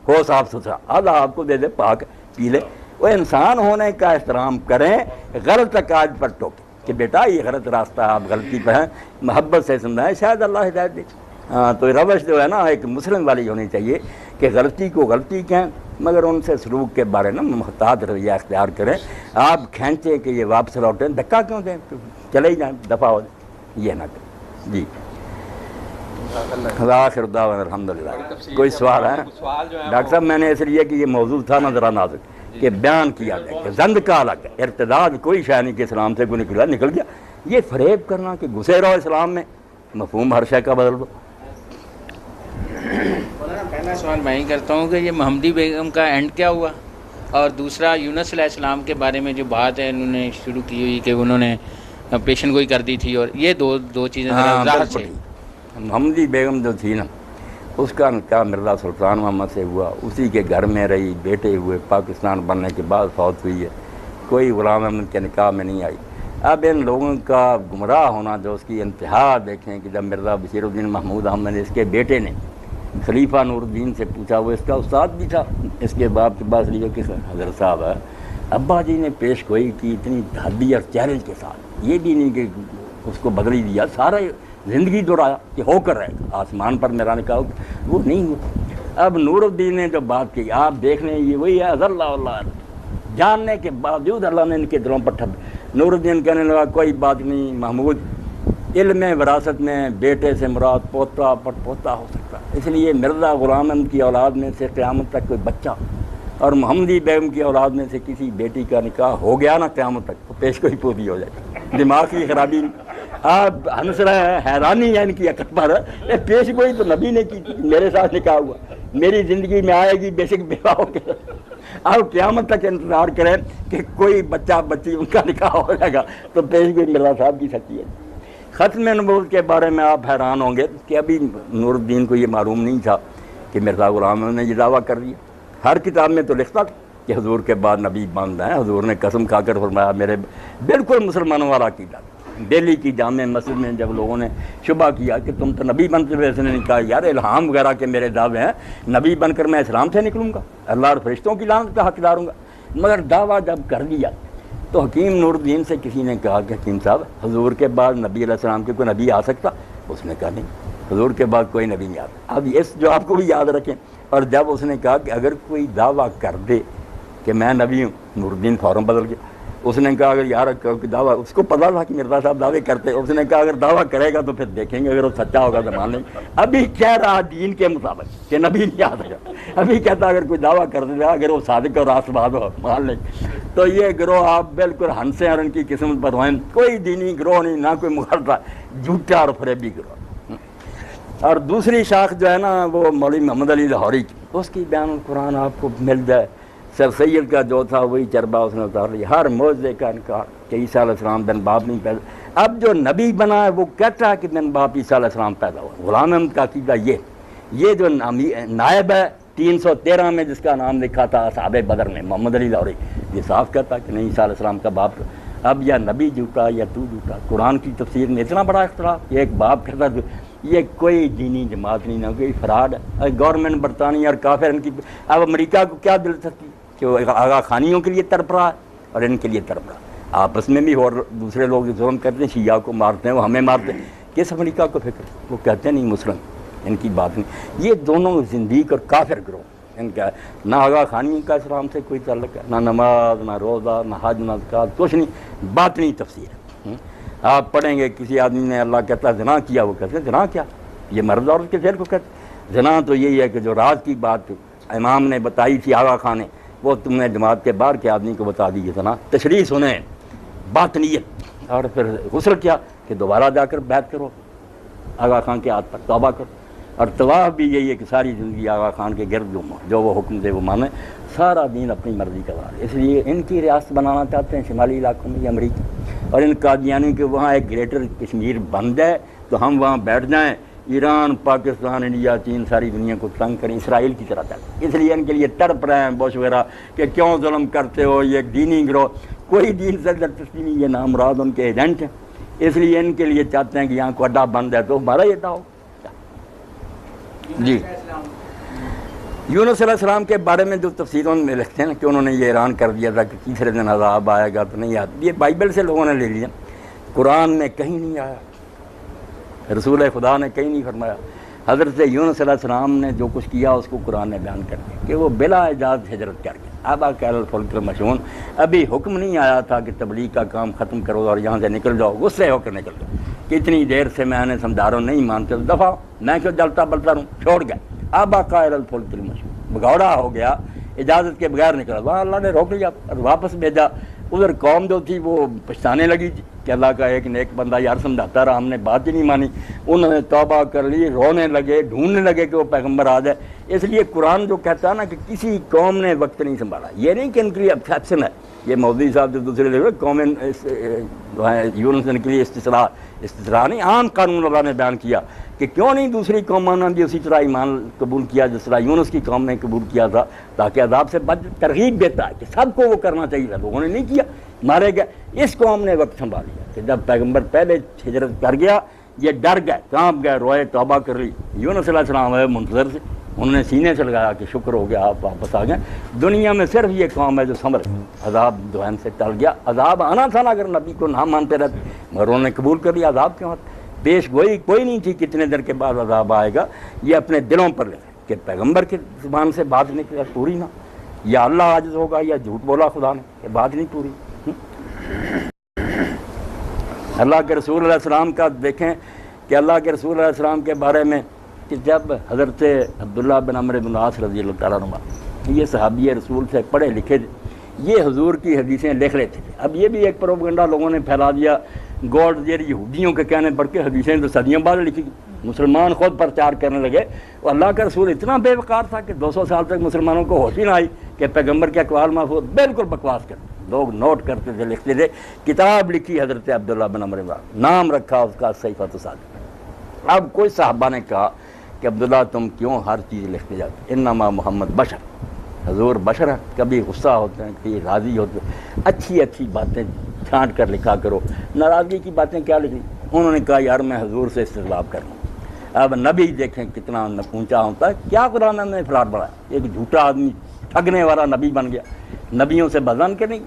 Speaker 1: ہو صاف ستھرا، آدھا آپ کو دے دے پاک پی لے. وہ انسان ہونے کا احترام کریں، غلط عقائد پر ٹوکیں کہ بیٹا یہ غلط راستہ آپ غلطی پہ ہیں، محبت سے سمجھائیں، شاید اللہ ہدایت دے. ہاں تو روش جو ہے نا ایک مسلم والی ہونی چاہیے کہ غلطی کو غلطی کہیں، مگر ان سے سلوک کے بارے میں محتاط رویہ اختیار کریں. آپ کھینچیں کہ یہ واپس لوٹیں، دھکا کیوں دیں، چلے ہی جائیں، دفعہ ہو جائیں، یہ نہ کریں. جی آخر دعوانا الحمدللہ. کوئی سوال ہے ڈاکٹر صاحب؟ میں نے اس لیے کہ یہ موضوع تھا نا ذرا نازک کہ بیان کیا جائے کہ زند کا الگ ہے، ارتداد کوئی شے نہیں کہ اسلام سے کوئی نکل گیا. یہ فریب کرنا کہ گھسے رہو اسلام میں، مفہوم ہر شے کا بدل دو.
Speaker 2: پہلا سوال میں ہی کرتا ہوں کہ یہ محمدی بیگم کا اینڈ کیا ہوا، اور دوسرا یونس علیہ السلام کے بارے میں جو بات ہے انہوں نے شروع کی ہوئی کہ انہوں نے پیشن گوئی کر دی تھی، اور یہ دو چیزیں وضاحت سے.
Speaker 1: محمدی بیگم جو تھی نا اس کا نکاح مرزا سلطان محمد سے ہوا، اسی کے گھر میں رہی، بیٹے ہوئے، پاکستان بننے کے بعد فوت ہوئی ہے، کوئی غلام احمد کے نکاح میں نہیں آئی. اب ان لوگوں کا گمراہ ہونا جو اس کی انتہا دیکھیں کہ جب مرزا بشیر الدین محمود احمد نے اس کے بیٹے نے خلیفہ نور الدین سے پوچھا، وہ اس کا استاد بھی تھا، اس کے باپ کے پاس لیے کہ حضرت صاحب ہے، ابا جی نے پیش گوئی کی اتنی دھاڑی اور چیلنج کے ساتھ، یہ بھی نہیں کہ اس کو بدل ہی دیا، سارا زندگی دوہرایا کہ ہو کر رہے گا، آسمان پر میرا نکاح وہ نہیں ہوا. اب نور الدین نے جو بات کی آپ دیکھ لیں، یہ وہی ہے اللہ اللہ جاننے کے باوجود اللہ نے ان کے دلوں پر ٹھپ. نور الدین کہنے لگا کوئی بات نہیں محمود، علم وراثت میں بیٹے سے مراد پوتا پر پوتا ہو سکتا، اس لیے مرزا غلام احمد کی اولاد میں سے قیامت تک کوئی بچہ اور محمدی بیگم کی اولاد میں سے کسی بیٹی کا نکاح ہو گیا نا قیامت تک تو پیش کوئی پوری ہو جائے. دماغ کی خرابی آپ ہنس رہے ہیں، حیرانی ہے ان کی عقل پر. پیش گوئی تو نبی نے کی تھی، میرے ساتھ نکاح ہوا، میری زندگی میں آئے گی بے شک بیوہ ہو کے. آپ قیامت تک انتظار کریں کہ کوئی بچہ بچی ان کا نکاح ہو جائے گا تو پیش گوئی مرزا صاحب کی سچی ہے. ختم نبوت کے بارے میں آپ حیران ہوں گے کہ ابھی نور الدین کو یہ معلوم نہیں تھا کہ مرزا غلام احمد نے یہ دعویٰ کر دیا. ہر کتاب میں تو لکھتا تھا کہ حضور کے بعد نبی بند ہیں، حضور نے قسم کھا کر فرمایا میرے بالکل مسلمانوں والا عقیدہ. دہلی کی جامع مسجد میں جب لوگوں نے شبہ کیا کہ تم تو نبی بنتے ہوئے، اس نے کہا یار الہام وغیرہ کے میرے دعوے ہیں، نبی بن کر میں اسلام سے نکلوں گا، اللہ اور فرشتوں کی لعنت کا حقدار ہوں گا. مگر دعویٰ جب کر دیا تو حکیم نور الدین سے کسی نے کہا کہ حکیم صاحب حضور کے بعد نبی علیہ السلام کے کوئی نبی آ سکتا؟ اس نے کہا نہیں، حضور کے بعد کوئی نبی نہیں آتا. اب اس جو آپ کو بھی یاد رکھیں. اور جب اس نے کہا کہ اگر کوئی دعویٰ کر دے کہ میں نبی ہوں، نور الدین فوراً بدل گیا. اس نے کہا اگر یار دعویٰ، اس کو پتا تھا کہ مرزا صاحب دعوے کرتے، اس نے کہا اگر دعویٰ کرے گا تو پھر دیکھیں گے، اگر وہ سچا ہوگا تو مان لیں گے. ابھی کہہ رہا دین کے مطابق کہ نبی نہیں آ سکا، ابھی کہتا اگر کوئی دعویٰ کر دے گا اگر وہ صادق اور راست بات ہو مان لیں گے. تو یہ گروہ آپ بالکل ہنسیں اور ان کی قسمت پر ہوئیں. کوئی دینی گروہ نہیں، نہ کوئی مغالطہ، جھوٹا اور فریبی گروہ. اور دوسری شاخ جو ہے نا وہ مولوی محمد علی لاہوری کی، اس کی بیان القرآن آپ کو مل جائے. سر سید کا جو تھا وہی چربا اس نے اتار لیا، ہر معجزے کا انکار کہ عیسیٰ علیہ السلام بن باپ نہیں پیدا. اب جو نبی بنا ہے وہ کہتا ہے کہ بن باپ عیسیٰ علیہ السلام پیدا ہوا. غلام احمد کا عقیدہ یہ جو نائب ہے 313 میں جس کا نام لکھا تھا اصحاب بدر میں، محمد علی لاہوری، یہ صاف کہتا کہ نہیں عیسیٰ علیہ السلام کا باپ. اب یا نبی جھوٹا یا تو جھوٹا. قرآن کی تفسیر میں اتنا بڑا اختلاف کہ ایک باپ کہتا ہے. یہ کوئی دینی جماعت نہیں، نہ کوئی فراڈ ہے. گورنمنٹ برطانیہ اور کافر ان کی. اب امریکہ کو کیا دلچسپی کہ وہ آغا خانیوں کے لیے تڑپ رہا ہے اور ان کے لیے تڑپ رہا ہے. آپس میں بھی اور دوسرے لوگ ظلم کرتے ہیں، شیعہ کو مارتے ہیں، وہ ہمیں مارتے ہیں. کس امریکہ کو فکر؟ وہ کہتے نہیں مسلم، ان کی بات نہیں. یہ دونوں زندیق اور کافر گروہ. ان کا نہ آغا خانی کا اسلام سے کوئی تعلق ہے، نہ نماز، نہ روزہ، نہ حج، نہ زکوٰۃ، کچھ نہیں. باطنی تفسیر ہے. آپ پڑھیں گے کسی آدمی نے اللہ کہتا ہے زنا کیا، وہ کہتے ہیں زنا کیا؟ یہ مرد عورت کے ذہن کو کہتے ہیں. زنا تو یہی ہے کہ جو راز کی بات امام نے بتائی تھی آغا خان نے، وہ تم نے جماعت کے باہر کے آدمی کو بتا دی. زنا تشریح سنیں، باطنیت. اور پھر غسل کیا کہ دوبارہ جا کر بیعت کرو آغا خان کے ہاتھ پر، توبہ کرو. اور طواف بھی یہی ہے کہ ساری زندگی آغا خان کے گرد گھومو، جو وہ حکم دے وہ مانے. سارا دین اپنی مرضی کا وار. اس لیے ان کی ریاست بنانا چاہتے ہیں شمالی علاقوں میں یہ امریکہ. اور ان قادیانی کہ وہاں ایک گریٹر کشمیر بن جائے تو ہم وہاں بیٹھ جائیں، ایران، پاکستان، انڈیا، چین، ساری دنیا کو تنگ کریں، اسرائیل کی طرح چلیں. اس لیے ان کے لیے تڑپ رہے ہیں بوش وغیرہ کہ کیوں ظلم کرتے ہو، یہ ایک دینی گروہ. کوئی دین سے دلچسپی نہیں، یہ نام مراد ان کے ایجنٹ ہیں. اس لیے ان کے لیے چاہتے ہیں کہ یہاں کو اڈا بند ہے تو ہمارا یہ اڈا ہو. جی یونس علیہ السلام کے بارے میں جو تفسیروں میں لکھتے ہیں کہ انہوں نے یہ اعلان کر دیا تھا کہ تیسرے دن عذاب آئے گا، تو نہیں آتا. یہ بائبل سے لوگوں نے لے لیا، قرآن میں کہیں نہیں آیا، رسول خدا نے کہیں نہیں فرمایا. حضرت یونس علیہ السلام نے جو کچھ کیا اس کو قرآن نے بیان کر دیا کہ وہ بلا اجازت ہجرت کر گئے. آبا کیل الفلک المشون. ابھی حکم نہیں آیا تھا کہ تبلیغ کا کام ختم کرو اور یہاں سے نکل جاؤ، غصے ہو کر نکل جاؤ. کتنی دیر سے میں نے سمجھا رہا ہوں، نہیں مانتے دفعہ، میں کیوں جلتا بلتا رہوں، چھوڑ گئے. آبا قائل الفلک المشون، بگوڑا ہو گیا، اجازت کے بغیر نکلا. وہاں اللہ نے روک لیا اور واپس بھیجا. ادھر قوم جو تھی وہ پچھتانے لگی کہ اللہ کا ایک نیک بندہ یار سمجھاتا رہا، ہم نے بات ہی نہیں مانی. انہوں نے توبہ کر لی، رونے لگے، ڈھونڈنے لگے کہ وہ پیغمبر آ جائے. اس لیے قرآن جو کہتا ہے نا کہ کسی قوم نے وقت نہیں سنبھالا، یہ نہیں کہ ان کے لیے ایکسیپشن ہے. یہ مودی صاحب جو دوسرے لے قوم یونس کے لیے استثراء نہیں، عام قانون اللہ نے بیان کیا کہ کیوں نہیں دوسری قوموں نے بھی اسی طرح ایمان قبول کیا جس طرح یونس کی قوم نے قبول کیا تھا، تاکہ عذاب سے بچ. ترغیب دیتا ہے کہ سب کو وہ کرنا چاہیے تھا، لوگوں نے نہیں کیا، مارے گئے. اس قوم نے وقت سنبھال لیا کہ جب پیغمبر پہلے ہجرت کر گیا یہ ڈر گئے، کانپ گئے، روئے، توبہ کر لی. یونس علیہ السلام ہے منتظر سے، انہوں نے سینے سے لگایا کہ شکر ہو گیا آپ واپس آ گئے. دنیا میں صرف یہ قوم ہے جو سنبھل عذاب دوہن سے ٹل گیا. عذاب آنا تھا نا اگر نبی کو نہ مانتے رہتے، مگر انہوں نے قبول کر لیا. عذاب کیوں آتا؟ پیش گوئی کوئی نہیں تھی کتنے دیر کے بعد عذاب آئے گا. یہ اپنے دلوں پر لے کہ پیغمبر کی زبان سے بات نکلے پوری نہ، یا اللہ عاجز ہوگا یا جھوٹ بولا خدا نے کہ بات نہیں پوری. اللہ کے رسول علیہ السلام کا دیکھیں کہ اللہ کے رسول علیہ السلام کے بارے میں کہ جب حضرت عبداللہ بن عمرو بن العاص رضی اللہ تعالیٰ عنہ، یہ صحابی رسول سے پڑھے لکھے تھے، یہ حضور کی حدیثیں لکھ لیتے تھے. اب یہ بھی ایک پروپیگنڈا لوگوں نے پھیلا دیا گوڈ یہ یہودیوں کے کہنے پر کہ حدیثیں تو صدیوں بعد لکھی گئی. مسلمان خود پرچار کرنے لگے. اور اللہ کا رسول اتنا بے وقار تھا کہ 200 سال تک مسلمانوں کو ہوش ہی نہ آئی کہ پیغمبر کے اقوال محفوظ بالکل بکواس کرتے. لوگ نوٹ کرتے تھے، لکھتے تھے. کتاب لکھی حضرت عبداللہ بن عمرو بن العاص، نام رکھا اس کا صحیفۃ صادق. اب کوئی صحابہ نے کہا کہ عبداللہ تم کیوں ہر چیز لکھتے جاتے؟ انما محمد بشر، حضور بشر ہیں، کبھی غصہ ہوتے ہیں، کبھی راضی ہوتے ہیں. اچھی اچھی باتیں چھانٹ کر لکھا کرو، ناراضگی کی باتیں کیا لکھی؟ انہوں نے کہا یار میں حضور سے استجلاب کروں. اب نبی دیکھیں کتنا اونچا ہوتا ہے. کیا قرآن نے افراد بڑھایا؟ ایک جھوٹا آدمی ٹھگنے والا نبی بن گیا، نبیوں سے بدن کے نہیں.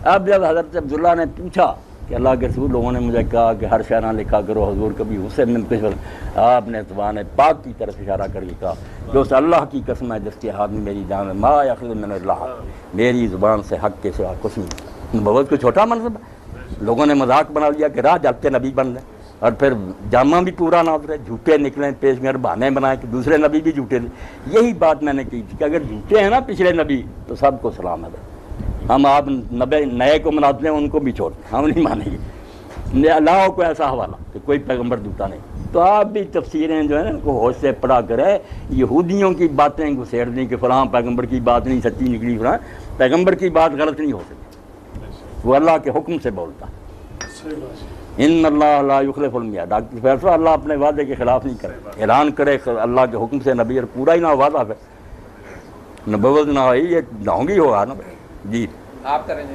Speaker 1: اب جب حضرت عبداللہ نے پوچھا کہ اللہ کے رسول لوگوں نے مجھے کہا کہ ہر شعرہ لکھا کرو، حضور کبھی غصے میں کچھ، آپ نے زبان پاک کی طرف اشارہ کر کے کہا جو اس اللہ کی قسم ہے جس کے ہاتھ میں میری جان ہے، ما یخرج من اللہ، میری زبان سے حق کے سوا کچھ نہیں. بہت کو چھوٹا منصب ہے. لوگوں نے مذاق بنا لیا کہ راہ جلتے نبی بن جائیں، اور پھر جامع بھی پورا نہ اترے، جھوٹے نکلیں، پیش میں بہانے بنائیں کہ دوسرے نبی بھی جھوٹے تھے. یہی بات میں نے کی تھی کہ اگر جھوٹے ہیں نا پچھلے نبی تو سب کو سلام ہے. ہم آپ نئے کو مناتے ہیں، ان کو بھی چھوڑتے ہیں، ہم نہیں مانیں گے. اللہ کو ایسا حوالہ کہ کوئی پیغمبر جھوٹا نہیں. تو آپ بھی تفسیریں جو ہیں ان کو ہوش سے پڑھا کرے. یہودیوں کی باتیں گھسیڑ دیں کہ فلاں پیغمبر کی بات نہیں سچی نکلی، فلاں پیغمبر کی بات غلط نہیں ہو سکتی، وہ اللہ کے حکم سے بولتا. ان اللہ لا یخلف المیعاد. ڈاکٹر فیصلہ اللہ اپنے وعدے کے خلاف نہیں کرے. اعلان کرے اللہ کے حکم سے نبی، اور پورا ہی نہ وعدہ ہے، نبوت نہ ہوئی، یہ ڈھونگی ہوگا نا. جی
Speaker 2: آپ کریں گے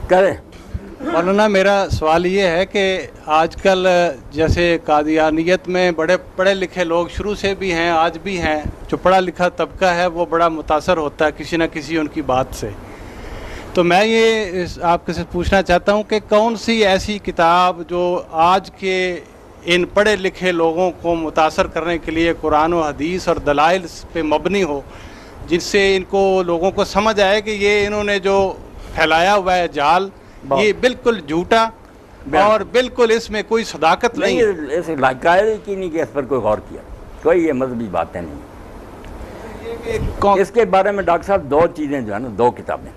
Speaker 1: کریں.
Speaker 3: مولانا میرا سوال یہ ہے کہ آج کل جیسے قادیانیت میں بڑے پڑھے لکھے لوگ شروع سے بھی ہیں، آج بھی ہیں، جو پڑھا لکھا طبقہ ہے وہ بڑا متاثر ہوتا ہے کسی نہ کسی ان کی بات سے. تو میں یہ آپ سے پوچھنا چاہتا ہوں کہ کون سی ایسی کتاب جو آج کے ان پڑھے لکھے لوگوں کو متاثر کرنے کے لیے قرآن و حدیث اور دلائل پہ مبنی ہو، جس سے ان کو لوگوں کو سمجھ آئے کہ یہ انہوں نے جو پھیلایا ہوا ہے جال یہ بالکل جھوٹا اور بالکل اس میں کوئی صداقت نہیں ہے۔
Speaker 1: اس قاعدے کی نہیں کہ اس پر کوئی غور کیا، کوئی یہ مذہبی باتیں نہیں۔ اس کے بارے میں ڈاکٹر صاحب دو چیزیں جو ہے نا، دو کتابیں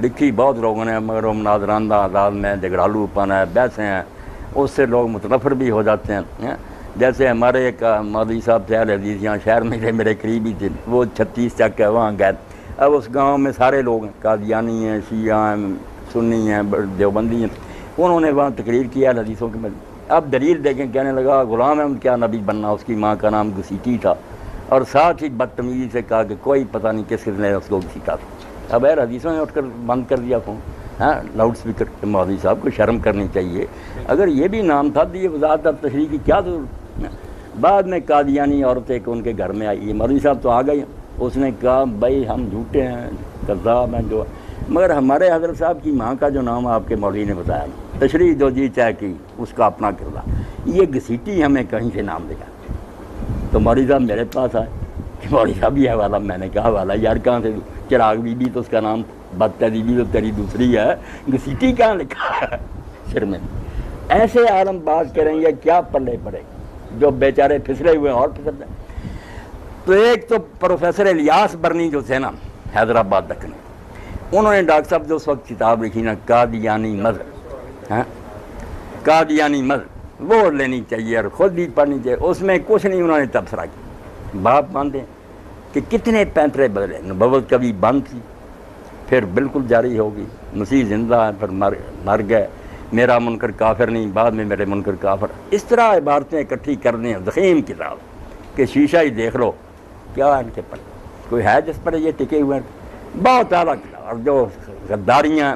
Speaker 1: لکھی بہت لوگوں نے، مگر وہ مناظرانہ آزاد میں جھگڑالو پن ہے، بحثیں ہیں، اس سے لوگ متنفر بھی ہو جاتے ہیں۔ جیسے ہمارے ایک مولوی صاحب تھے اہل حدیث، یہاں شہر میں تھے، میرے قریبی تھے، وہ 36 چک ہے وہاں گئے۔ اب اس گاؤں میں سارے لوگ ہیں، قادیانی ہیں، شیعہ ہیں، سنی ہیں، دیوبندی ہیں، انہوں نے وہاں تقریر کیا اہل حدیثوں کے مجلس۔ اب دلیل دیکھیں، کہنے لگا غلام احمد کیا نبی بننا، اس کی ماں کا نام گھسیٹی تھا، اور ساتھ ہی بدتمیزی سے کہا کہ کوئی پتہ نہیں کس نے اس کو گھسیٹا تھا۔ اب اہل حدیثوں نے اٹھ کر بند کر دیا فون، ہاں لاؤڈ اسپیکر۔ مولوی صاحب کو شرم کرنی چاہیے، اگر یہ بھی نام تھا تو یہ وضاحت اب تشریح کی کیا ضرورت ہے؟ بعد میں قادیانی عورت ایک ان کے گھر میں آئی، مولوی صاحب تو آ گئی، اس نے کہا بھائی ہم جھوٹے ہیں، کذاب ہیں جو، مگر ہمارے حضرت صاحب کی ماں کا جو نام آپ کے مولوی نے بتایا، تشریح جو جی چاہے کی اس کا اپنا کردار، یہ گھسیٹی ہمیں کہیں سے نام دیا۔ تو مولوی صاحب میرے پاس آئے کہ مولوی صاحب یہ حوالہ، میں نے کہا حوالہ یار کہاں سے؟ چراغ بی بی تو اس کا نام، بدتری بی تو تیری دوسری ہے، گھسیٹی کہاں لکھا ہے سر میں؟ ایسے عالم بات کریں یا کیا پلے پڑے جو بیچارے پھسلے ہوئے اور پھسل جائیں۔ تو ایک تو پروفیسر الیاس برنی جو تھے نا حیدرآباد دکن، انہوں نے ڈاکٹر صاحب جو اس وقت کتاب لکھی نا قادیانی مذہب، ہاں قادیانی مذہب، وہ لینی چاہیے اور خود بھی پڑھنی چاہیے۔ اس میں کچھ نہیں انہوں نے تبصرہ کیا، باپ مانتے ہیں کہ کتنے پینترے بدلے، نبوت کبھی بند تھی پھر بالکل جاری ہوگی، مسیح زندہ ہے پھر مر گئے، میرا منکر کافر نہیں، بعد میں میرے منکر کافر۔ اس طرح عبارتیں اکٹھی کر دیں ضخیم کتاب کہ شیشہ ہی دیکھ لو کیا ان کے پر کوئی ہے جس پر یہ ٹکے ہوئے ہیں۔ بہت اعلیٰ کتاب، اور جو غداریاں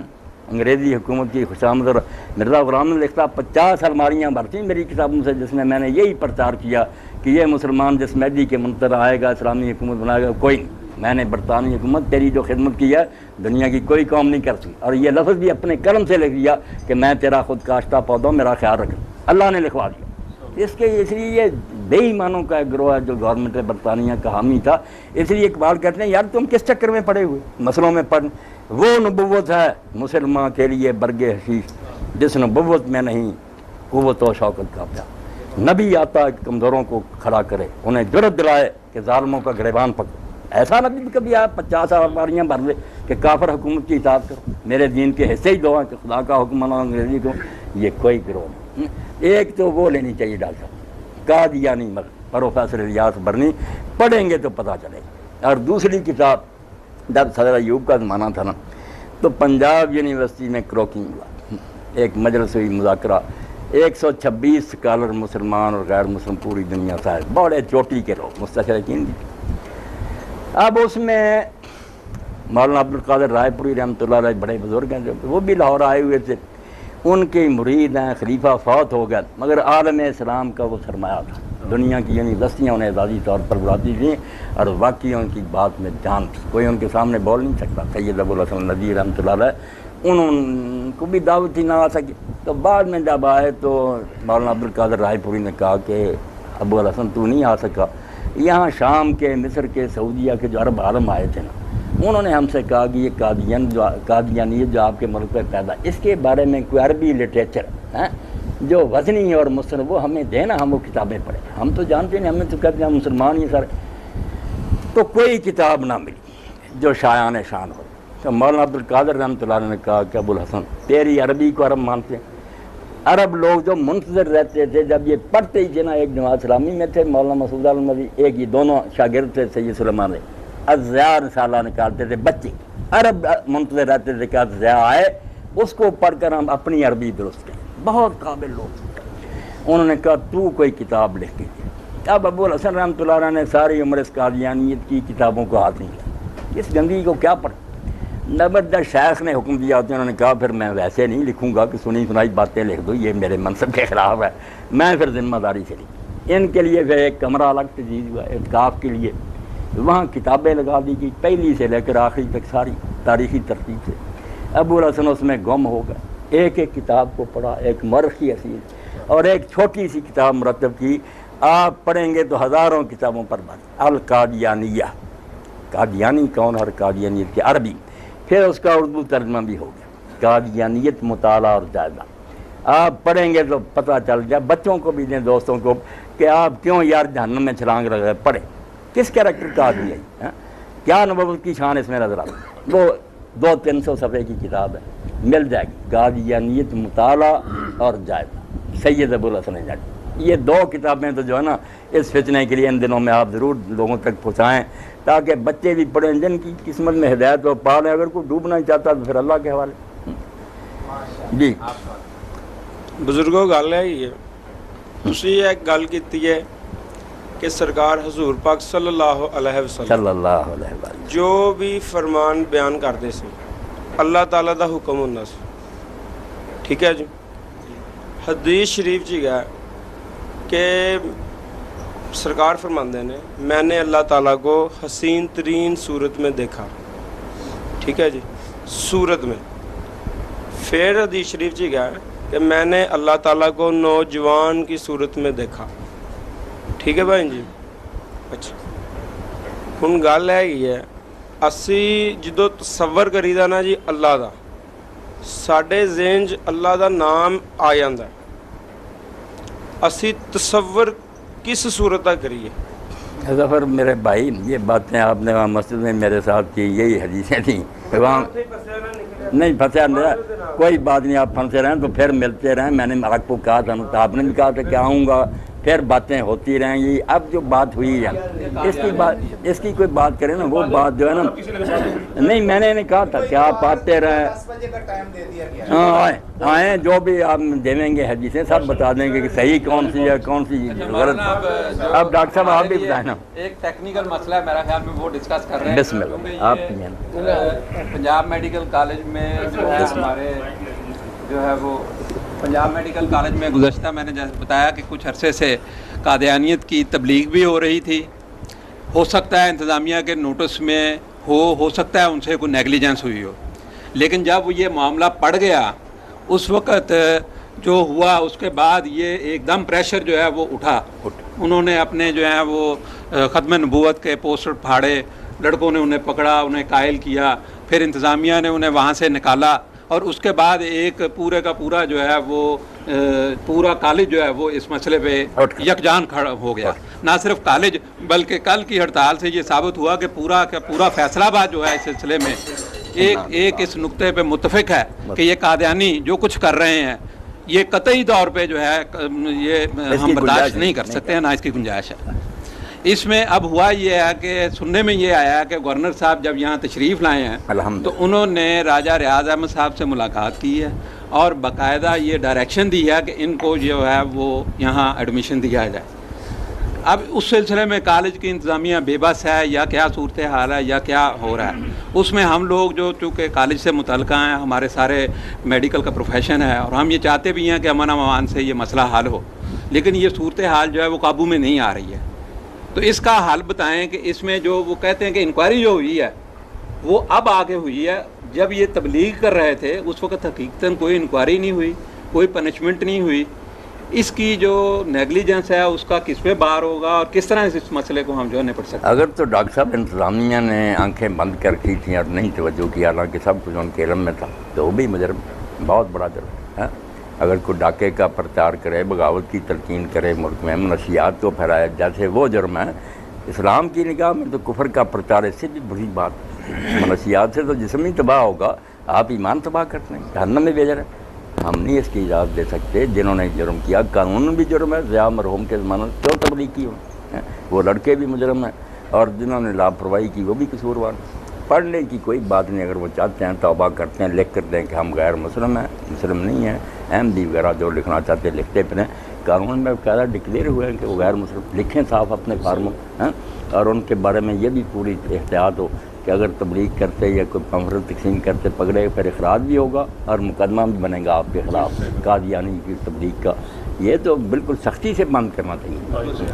Speaker 1: انگریزی حکومت کی خوشامد، اور مرزا غلام نے لکھتا 50 الماریاں بھرتی میری کتابوں سے جس میں میں نے یہی پرچار کیا کہ یہ مسلمان جس مہدی کے منتظر آئے گا اسلامی حکومت بنائے گا کوئی نہیں، میں نے برطانوی حکومت تیری جو خدمت کی ہے دنیا کی کوئی قوم نہیں کر سکی، اور یہ لفظ بھی اپنے قلم سے لکھ دیا کہ میں تیرا خود کاشتہ پودا ہوں، میرا خیال رکھ، اللہ نے لکھوا دیا۔ اس لیے یہ بے ایمانوں کا ایک گروہ ہے جو گورنمنٹ برطانیہ کا حامی تھا، اس لیے اقبال کہتے ہیں یار تم کس چکر میں پڑے ہوئے مسئلوں میں پڑھ، وہ نبوت ہے مسلمان کے لیے برگ حشیش جس نبوت میں نہیں قوت و شوکت کا پیار۔ نبی آتا کمزوروں کو کھڑا کرے، انہیں جرأت دلائے کہ ظالموں کا گریبان پکڑے۔ ایسا نبی کبھی آپ 50 الماریاں بھر لے کہ کافر حکومت کی اطاعت کرو، میرے دین کے حصے ہی دو ہیں کہ خدا کا حکم منو انگریزی کو، یہ کوئی گروہ نہیں۔ ایک تو وہ لینی چاہیے ڈاکٹر صاحب قادیانی مذہب، پروفیسر الیاس برنی، پڑھیں گے تو پتہ چلے گا۔ اور دوسری کتاب جب صدر ایوب کا زمانہ تھا نا تو پنجاب یونیورسٹی میں کروکنگ ہوا، ایک مجلس ہوئی مذاکرہ، 126 اسکالر مسلمان اور غیر مسلم پوری دنیا سے آئے، بڑے چوٹی کے لوگ مستشرقین بھی۔ اب اس میں مولانا عبدالقادر رائے پوری رحمۃ اللہ علیہ بڑے بزرگ ہیں جو وہ بھی لاہور آئے ہوئے تھے، ان کے مرید ہیں، خلیفہ فوت ہو گئے، مگر عالم اسلام کا وہ سرمایہ تھا، دنیا کی یونیورسٹیاں انہیں اعزازی طور پر بلاتی تھیں اور واقعی ان کی بات میں جان تھی، کوئی ان کے سامنے بول نہیں سکتا۔ سید ابوالحسن ندوی رحمۃ اللہ علیہ انہوں کو بھی دعوت ہی نہ آ سکی، تو بعد میں جب آئے تو مولانا عبدالقادر رائے پوری نے کہا کہ ابوالحسن تو نہیں آ سکا، یہاں شام کے، مصر کے، سعودیہ کے جو عرب عالم آئے تھے نا انہوں نے ہم سے کہا کہ یہ قادیانیت جو آپ کے ملک میں پیدا، اس کے بارے میں کوئی عربی لٹریچر جو وزنی اور مستند وہ ہمیں دینا، ہم وہ کتابیں پڑھیں، ہم تو جانتے نہیں، ہمیں تو کہتے ہیں ہم مسلمان ہی سارے۔ تو کوئی کتاب نہ ملی جو شایان شان ہو۔ تو مولانا عبدالقادر رحمۃ اللہ نے کہا کہ ابوالحسن تیری عربی کو عرب مانتے ہیں، عرب لوگ جو منتظر رہتے تھے جب یہ پڑھتے ہی جنا، ایک جماعت اسلامی میں تھے مولانا مسعود المدی، ایک یہ دونوں شاگرد تھے سید سلیمان ازیاء رسالہ نکالتے تھے، بچے عرب منتظر رہتے تھے کہ ازیاء آئے، اس کو پڑھ کر ہم اپنی عربی درست کریں، بہت قابل لوگ۔ انہوں نے کہا تو کوئی کتاب لکھ کے دے۔ اب ابوالحسن رحمۃ اللہ علیہ نے ساری عمر اس قادیانیت کی کتابوں کو ہاتھ نہیں لیا، اس گندگی کو کیا پڑھ۔ نبرد شیخ نے حکم دیا ہوتے، انہوں نے کہا پھر میں ویسے نہیں لکھوں گا کہ سنی سنائی باتیں لکھ دو، یہ میرے منصب کے خلاف ہے، میں پھر ذمہ داری سے لکھی۔ ان کے لیے پھر ایک کمرہ الگ تجویز ہوا اعتکاف کے لیے، وہاں کتابیں لگا دی گئی پہلی سے لے کر آخری تک ساری تاریخی ترتیب سے۔ ابوالحسن اس میں گم ہو گئے، ایک ایک کتاب کو پڑھا، ایک مورخ کی حیثیت اور ایک چھوٹی سی کتاب مرتب کی، آپ پڑھیں گے تو ہزاروں کتابوں پر بات، القادیانیہ، قادیانی کون اور قادیانیت کی عربی، پھر اس کا اردو ترجمہ بھی ہو گیا، قادیانیت مطالعہ اور جائزہ۔ آپ پڑھیں گے تو پتہ چل جائے، بچوں کو بھی دیں، دوستوں کو، کہ آپ کیوں یار جہنم میں چھلانگ لگا رہے، پڑھیں کس کیریکٹر کا آدمی ہے، کیا نبوت کی شان اس میں نظر آتی ہے۔ وہ 200-300 صفحے کی کتاب ہے، مل جائے گی، قادیانیت مطالعہ اور جائزہ، سید ابوالحسن نجفی۔ یہ 2 کتابیں تو جو ہے نا اس فتنے کے لیے ان دنوں میں آپ ضرور لوگوں تک پہنچائیں، تاکہ بچے بھی پڑھیں، جن کی قسمت میں ہدایت ہو پا لیں، اگر کوئی ڈوبنا ہی چاہتا تو پھر اللہ کے حوالے۔ جی
Speaker 4: بزرگوں گل ہے یہ تسی ایک گل کیتی ہے کہ سرکار حضور پاک صلی اللہ علیہ وسلم
Speaker 1: صلی اللہ علیہ وسلم
Speaker 4: جو بھی فرمان بیان کرتے سی اللہ تعالیٰ دا حکم ہونا سی، ٹھیک ہے جی۔ حدیث شریف جی گیا کہ سرکار فرماندے نے میں نے اللہ تعالیٰ کو حسین ترین صورت میں دیکھا، ٹھیک ہے جی، صورت میں۔ پھر حدیث شریف جی گیا کہ میں نے اللہ تعالیٰ کو نوجوان کی صورت میں دیکھا، ٹھیک ہے بھائی جی۔ اچھا ہن گل ہے اسی جدو تصور کری دا نا جی اللہ دا، ساڈے ذہن چ اللہ دا نام آ جاندا ہے، اسی تصور کس صورت کا کریے؟
Speaker 1: ظفر میرے بھائی، یہ باتیں آپ نے وہاں مسجد میں میرے ساتھ کی، یہی حدیثیں تھیں وہاں نہیں پھنسا نہیں، کوئی بات نہیں، آپ پھنسے رہیں تو پھر ملتے رہیں، میں نے آپ کو کہا تھا، تو آپ نے بھی کہا تھا کہ آؤں گا، پھر باتیں ہوتی رہیں گی۔ اب جو بات ہوئی ہے اس کی کوئی بات کریں نا، وہ بات جو ہے نا، نہیں میں نے نہیں کہا تھا کہ آپ آتے رہیں، ہاں آئیں، جو بھی آپ دیں گے حدیثیں سب بتا دیں گے کہ صحیح کون سی ہے کون سی غلط۔ اب ڈاکٹر صاحب آپ بھی بتائیں نا،
Speaker 5: ایک ٹیکنیکل مسئلہ ہے میرا خیال میں، وہ ڈسکس کر رہے ہیں۔
Speaker 1: بسم اللہ، آپ
Speaker 5: پنجاب میڈیکل کالج میں جو ہے ہمارے جو ہے وہ پنجاب میڈیکل کالج میں گزشتہ میں نے جیسے بتایا کہ کچھ عرصے سے قادیانیت کی تبلیغ بھی ہو رہی تھی، ہو سکتا ہے انتظامیہ کے نوٹس میں ہو سکتا ہے ان سے کوئی نیگلیجنس ہوئی ہو، لیکن جب یہ معاملہ پڑ گیا اس وقت جو ہوا اس کے بعد یہ ایک دم پریشر جو ہے وہ اٹھا، انہوں نے اپنے جو ہے وہ ختم نبوت کے پوسٹر پھاڑے، لڑکوں نے انہیں پکڑا، انہیں قائل کیا، پھر انتظامیہ نے انہیں وہاں سے نکالا، اور اس کے بعد ایک پورے کا پورا جو ہے وہ پورا کالج جو ہے وہ اس مسئلے پہ یکجان کھڑا ہو گیا۔ نہ صرف کالج بلکہ کل کی ہڑتال سے یہ ثابت ہوا کہ پورا کا پورا فیصلہ آباد جو ہے اس سلسلے میں ایک اس نقطے پہ متفق ہے کہ یہ قادیانی جو کچھ کر رہے ہیں یہ قطعی طور پہ جو ہے یہ ہم برداشت نہیں کر سکتے ہیں، نہ اس کی گنجائش ہے۔ اس میں اب ہوا یہ ہے کہ سننے میں یہ آیا کہ گورنر صاحب جب یہاں تشریف لائے ہیں تو انہوں نے راجہ ریاض احمد صاحب سے ملاقات کی ہے اور باقاعدہ یہ ڈائریکشن دی ہے کہ ان کو جو ہے وہ یہاں ایڈمیشن دیا جائے۔ اب اس سلسلے میں کالج کی انتظامیہ بے بس ہے یا کیا صورتحال ہے یا کیا ہو رہا ہے، اس میں ہم لوگ جو چونکہ کالج سے متعلقہ ہیں، ہمارے سارے میڈیکل کا پروفیشن ہے اور ہم یہ چاہتے بھی ہیں کہ امن امان سے یہ مسئلہ حل ہو، لیکن یہ صورتحال جو ہے وہ قابو میں نہیں آ رہی ہے۔ تو اس کا حل بتائیں کہ اس میں جو وہ کہتے ہیں کہ انکوائری جو ہوئی ہے وہ اب آگے ہوئی ہے، جب یہ تبلیغ کر رہے تھے اس وقت حقیقتاً کوئی انکوائری نہیں ہوئی، کوئی پنشمنٹ نہیں ہوئی۔ اس کی جو نیگلیجنس ہے اس کا کس پہ بار ہوگا اور کس طرح اس مسئلے کو ہم جو ہے نپٹ سکتے ہیں؟
Speaker 1: اگر تو ڈاکٹر صاحب انتظامیہ نے آنکھیں بند کر کی تھیں اور نہیں توجہ کیا، حالانکہ سب کچھ ان کے علم میں تھا، تو وہ بھی مجرم، بہت بڑا جرم ہے۔ اگر کوئی ڈاکے کا پرچار کرے، بغاوت کی تلقین کرے، ملک میں منشیات کو پھیلائے، جیسے وہ جرم ہے، اسلام کی نگاہ میں تو کفر کا پرچار اس سے بھی بری بات ہے۔ منشیات سے تو جسم ہی تباہ ہوگا، آپ ایمان تباہ کرتے ہیں، جہنم میں بھیج رہے ہیں۔ ہم نہیں اس کی اجازت دے سکتے۔ جنہوں نے جرم کیا، قانون بھی جرم ہے، ضیاء مرحوم کے زمانے میں کیوں تبلیغ کی ہو، وہ لڑکے بھی مجرم ہیں، اور جنہوں نے لاپرواہی کی وہ بھی قصوروار۔ پڑھنے کی کوئی بات نہیں، اگر وہ چاہتے ہیں توبہ کرتے ہیں، لکھ کر دیں کہ ہم غیر مسلم ہیں، مسلم نہیں ہیں، احمدی وغیرہ جو لکھنا چاہتے ہیں لکھتے پھریں، قانون میں باقاعدہ ڈکلیئر ہوئے ہیں کہ وہ غیر مسلم، لکھیں صاف اپنے فارموں، اور ان کے بارے میں یہ بھی پوری احتیاط ہو کہ اگر تبلیغ کرتے یا کوئی پمفلٹ تقسیم کرتے پکڑے پھر اخراج بھی ہوگا اور مقدمہ بھی بنے گا آپ کے خلاف قادیانی کی تبلیغ کا۔ یہ تو بالکل سختی سے بند کرنا چاہیے۔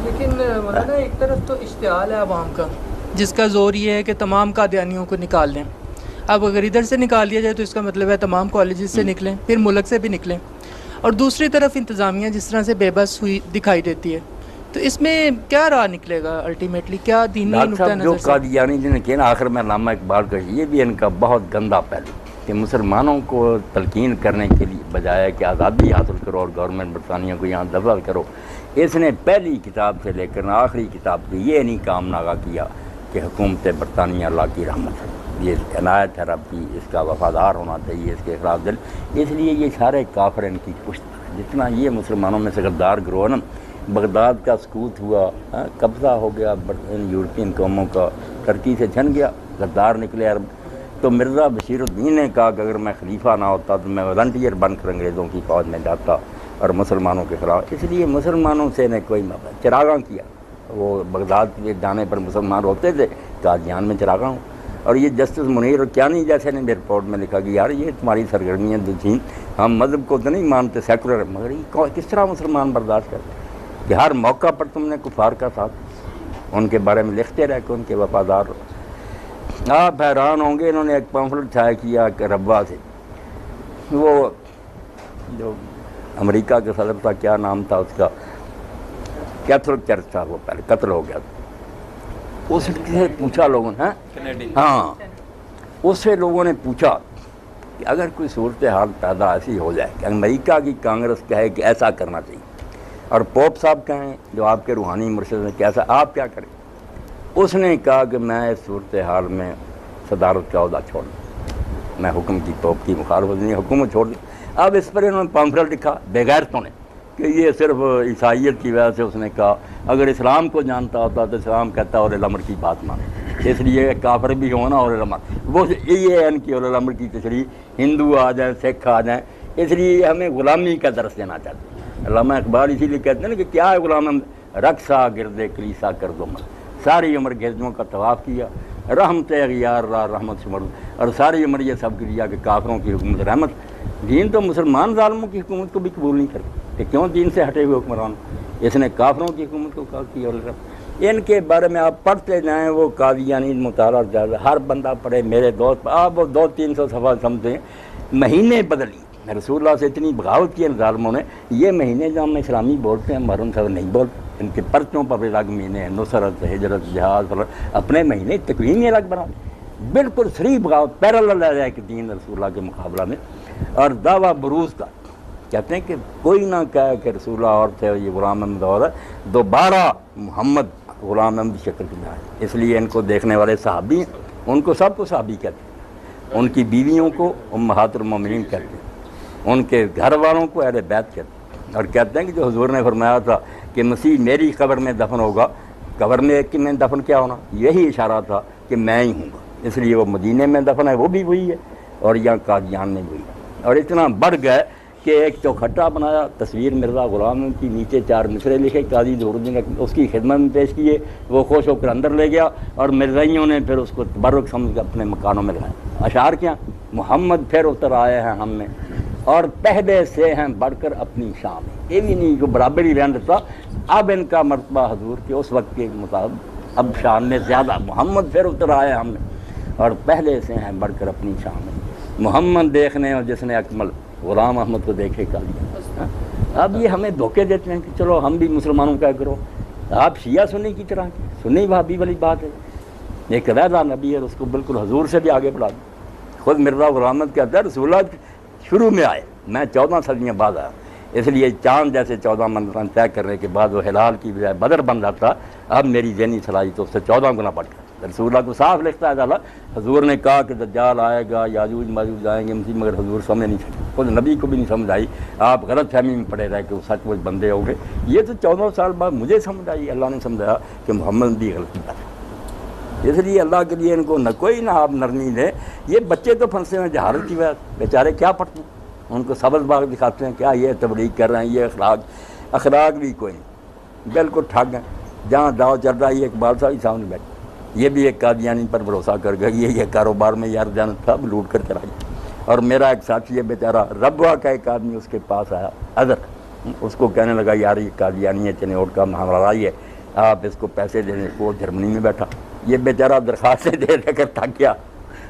Speaker 6: لیکن مولانا ایک طرف تو اشتعال ہے عوام کا، جس کا زور یہ ہے کہ تمام قادیانیوں کو نکال دیں، اب اگر ادھر سے نکال دیا جائے تو اس کا مطلب ہے تمام کالجز سے نکلیں، پھر ملک سے بھی نکلیں، اور دوسری طرف انتظامیہ جس طرح سے بے بس ہوئی دکھائی دیتی ہے، تو اس میں کیا راہ نکلے گا الٹیمیٹلی؟ کیا دینی
Speaker 1: ڈاکٹر
Speaker 6: نقطہ
Speaker 1: صاحب جو
Speaker 6: نظر سے؟
Speaker 1: قادیانی جی نے کیا نا آخر میں علامہ اقبال کا، یہ بھی ان کا بہت گندا پہلو کہ مسلمانوں کو تلقین کرنے کے لیے بجائے کہ آزادی حاصل کرو اور گورنمنٹ برطانیہ کو یہاں دفع کرو، اس نے پہلی کتاب سے لے کر آخری کتاب سے یہ نہیں کام ناغا کیا کہ حکومت برطانیہ اللہ کی رحمت ہے، یہ عنایت ہے رب کی، اس کا وفادار ہونا چاہیے، اس کے خلاف دل، اس لیے یہ سارے کافر ان کی پشت، جتنا یہ مسلمانوں میں سے غدار گروہ نا، بغداد کا سقوط ہوا، قبضہ ہو گیا ان یورپین قوموں کا، ترکی سے چھن گیا، غدار نکلے عرب، تو مرزا بشیر الدین نے کہا کہ اگر میں خلیفہ نہ ہوتا تو میں والنٹیئر بن کر انگریزوں کی فوج میں جاتا اور مسلمانوں کے خلاف، اس لیے مسلمانوں سے نے کوئی چراغاں کیا، وہ بغداد کے جانے پر مسلمان ہوتے تھے، قادیان میں چراغاں ہوں، اور یہ جسٹس منیر کیانی جیسے نے میرے رپورٹ میں لکھا کہ یار یہ تمہاری سرگرمیاں جو تھیں، ہم مذہب کو تو نہیں مانتے، سیکولر، مگر یہ کس طرح مسلمان برداشت کرتے کہ ہر موقع پر تم نے کفار کا ساتھ، ان کے بارے میں لکھتے رہ کے ان کے وفادار رہو۔ آپ حیران ہوں گے، انہوں نے ایک پمفلٹ شائع کیا کہ ربا سے، وہ جو امریکہ کے صدر تھا، کیا نام تھا اس کا، کیتھولک چرچ تھا، وہ پہلے قتل ہو گیا تھا، اس سے پوچھا لوگوں نے، ہاں اس سے لوگوں نے پوچھا کہ اگر کوئی صورتحال پیدا ایسی ہو جائے کہ امریکہ کی کانگریس کہے کہ ایسا کرنا چاہیے اور پوپ صاحب کہیں جو آپ کے روحانی مرشد ہیں کہ ایسا، آپ کیا کریں؟ اس نے کہا کہ میں اس صورتحال میں صدارت کا عہدہ چھوڑ دوں، میں حکم کی پوپ کی مخالفت نہیں، حکومت چھوڑ دوں۔ اب اس پر انہوں نے پمفلٹ لکھا بےغیرتوں نے کہ یہ صرف عیسائیت کی وجہ سے، اس نے کہا اگر اسلام کو جانتا ہوتا تو اسلام کہتا اور الامر کی بات مانے، اس لیے کافر بھی ہونا اور الامر، وہ یہ ہے ان کی اور الامر کی تشریح، ہندو آ جائیں، سکھ آ جائیں، اس لیے ہمیں غلامی کا درس دینا چاہتے ہیں۔ علامہ اقبال اسی لیے کہتے ہیں نا کہ کیا ہے غلام، رقصہ گرد کلیسا کر دو من، ساری عمر گرجوں کا طواف کیا، رحمت اغیار را رحمت شمر، اور ساری عمر یہ سب کیا کہ کافروں کی حکومت رحمت، دین تو مسلمان ظالموں کی حکومت کو بھی قبول نہیں کرتے کہ کیوں دین سے ہٹے ہوئے حکمران، اس نے کافروں کی حکومت کو کہا کی، اور ان کے بارے میں آپ پڑھتے جائیں، وہ قادیانی مطالعہ جائزہ ہر بندہ پڑھے، میرے دوست آپ وہ 200-300 صفحہ سمجھتے ہیں، مہینے بدلی رسول اللہ سے اتنی بغاوت کی ان ظالموں نے، یہ مہینے جو ہم اسلامی بولتے ہیں محرم صاحب نہیں بولتے، ان کے پرچوں پر بھی الگ مہینے ہیں، نصرت، ہجرت، جہاد، اپنے مہینے تقویم ہی الگ بنا، بالکل صریح بغاوت پیرالل ہے کہ دین رسول اللہ کے مقابلہ میں، اور دعویٰ بروز کا کہتے ہیں کہ کوئی نہ کہے کہ رسول اللہ اور تھے، یہ غلام احمد اور ہے، دوبارہ محمد غلام احمد کی شکل میں آئے، اس لیے ان کو دیکھنے والے صحابی ہیں، ان کو سب کو صحابی کہتے ہیں، ان کی بیویوں کو امہات المومنین کہتے ہیں، ان کے گھر والوں کو اہل بیت کہتے ہیں، اور کہتے ہیں کہ جو حضور نے فرمایا تھا کہ مسیح میری قبر میں دفن ہوگا، قبر میں ایک میں دفن کیا ہونا، یہی اشارہ تھا کہ میں ہی ہوں گا، اس لیے وہ مدینے میں دفن ہے، وہ بھی وہی ہے، اور یہاں قادیان میں وہی ہے، اور اتنا بڑھ گئے کہ ایک چوکھٹا بنایا، تصویر مرزا غلام کی، نیچے 4 مصرے لکھے، قاضی ظہورالدین نے اس کی خدمت میں پیش کیے، وہ خوش ہو کر اندر لے گیا، اور مرزائیوں نے پھر اس کو تبرک سمجھ کر اپنے مکانوں میں لگایا۔ اشعار کیا، محمد پھر اتر آئے ہیں ہم میں، اور پہلے سے ہیں بڑھ کر اپنی شان، یہ بھی نہیں جو برابر ہی رہنے دیتا، اب ان کا مرتبہ حضور کے اس وقت کے مطابق اب شان میں زیادہ، محمد پھر اتر آئے ہم میں، اور پہلے سے ہیں بڑھ کر اپنی شان میں، محمد دیکھنے اور جس نے اکمل، غلام احمد کو دیکھے کا لیا۔ اب یہ ہمیں دھوکے دیتے ہیں کہ چلو ہم بھی مسلمانوں کا کرو، آپ شیعہ سنی کی طرح، سنی بھابی والی بات ہے، ایک علیحدہ نبی ہے، اس کو بالکل حضور سے بھی آگے بڑھا دیں۔ خود مرزا غلام احمد کہتا ہے رسول اللہ شروع میں آئے، میں 14 صدیاں بعد آیا، اس لیے چاند جیسے 14 منزلیں طے کرنے کے بعد وہ ہلال کی بجائے بدر بن جاتا، اب میری ذہنی صلاحیت اس سے 14 گنا بڑھ گیا۔ رسول اللہ کو صاف لکھتا ہے تعالیٰ، حضور نے کہا کہ دجال آئے گا، یاجوج ماجوج آئیں گے مسیح، مگر حضور سمجھ نہیں سکتے، خود نبی کو بھی نہیں سمجھ آئی، آپ غلط فہمی میں پڑے رہے کہ وہ سچ مچ بندے ہو گئے، یہ تو 14 سال بعد مجھے سمجھ آئی، اللہ نے سمجھایا کہ محمد بھی غلطی کر، اس لیے اللہ کے لیے ان کو نہ کوئی نہ آپ نرمی دے، یہ بچے تو پھنسے ہیں جہالت کی وجہ، بیچارے کیا پڑھتے ہیں، ان کو سبز باغ دکھاتے ہیں، کیا یہ تبلیغ کر رہے ہیں، یہ اخلاق بھی کوئی نہیں، بالکل ٹھگ ہیں، جہاں داؤ چل رہا ہے یہ اقبال صاحب ہی سامنے بیٹھے، یہ بھی ایک قادیانی پر بھروسہ کر گئی، یہ کاروبار میں یار جانت تھا لوٹ کر چلا گیا۔ اور میرا ایک ساتھی ہے بیچارہ ربوہ کا ایک آدمی اس کے پاس آیا، اظہر، اس کو کہنے لگا یار یہ قادیانی ہے، چنوٹ کا ہمرائی ہے، آپ اس کو پیسے دینے کو، جرمنی میں بیٹھا، یہ بیچارہ درخواستیں دے دے کر تھک گیا،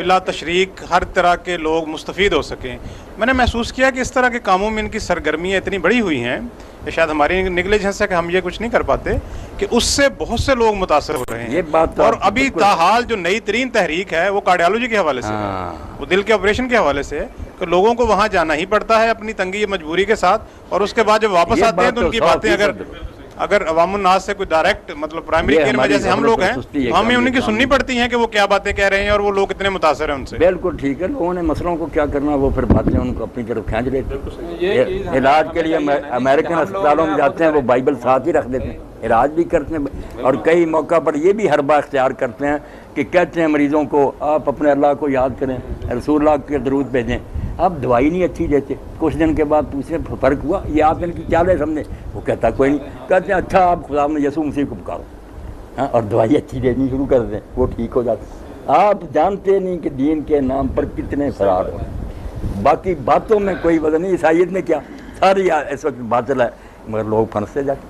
Speaker 7: بلا تشریک ہر طرح کے لوگ مستفید ہو سکیں. میں نے محسوس کیا کہ اس طرح کے کاموں میں ان کی سرگرمیاں اتنی بڑی ہوئی ہیں کہ شاید ہماری نیگلیجنس ہے کہ ہم یہ کچھ نہیں کر پاتے, کہ اس سے بہت سے لوگ متاثر ہو رہے ہیں.
Speaker 1: یہ بات تو
Speaker 7: اور ابھی تاحال جو نئی ترین تحریک ہے وہ کارڈیالوجی کے حوالے سے ہے, وہ دل کے آپریشن کے حوالے سے ہے, کہ لوگوں کو وہاں جانا ہی پڑتا ہے اپنی تنگی مجبوری کے ساتھ, اور اس کے بعد جب واپس آتے ہیں تو ان کی باتیں اگر عوام الناس سے کوئی ڈائریکٹ مطلب پرائمری کیئر میں جیسے ہم لوگ ہیں, ہمیں ان کی سننی پڑتی ہیں کہ وہ کیا باتیں کہہ رہے ہیں اور وہ لوگ کتنے متاثر ہیں ان سے.
Speaker 1: بالکل ٹھیک ہے, لوگوں نے مسئلوں کو کیا کرنا وہ پھر باتیں ان کو اپنی طرف کھینچ لیتے. علاج کے لیے امریکن اسپتالوں میں جاتے ہیں وہ بائبل ساتھ ہی رکھ دیتے ہیں, علاج بھی کرتے ہیں, اور کئی موقع پر یہ بھی حربہ اختیار کرتے ہیں کہ کہتے ہیں مریضوں کو آپ اپنے اللہ کو یاد کریں, رسول اللہ کے درود بھیجیں. اب دوائی نہیں اچھی دیتے, کچھ دن کے بعد پوچھیں فرق ہوا, یہ آپ ان کی کیا لے سمجھے, وہ کہتا کوئی نہیں. کہتے ہیں اچھا آپ خدا میں یسوع مسیح کو پکارو, ہاں, اور دوائی اچھی دینی شروع کر دیں, وہ ٹھیک ہو جاتا. آپ جانتے نہیں کہ دین کے نام پر کتنے فرار ہو. باقی باتوں میں کوئی وزن نہیں, عیسائیت میں کیا ساری اس وقت باطل ہے, مگر لوگ پھنستے جاتے.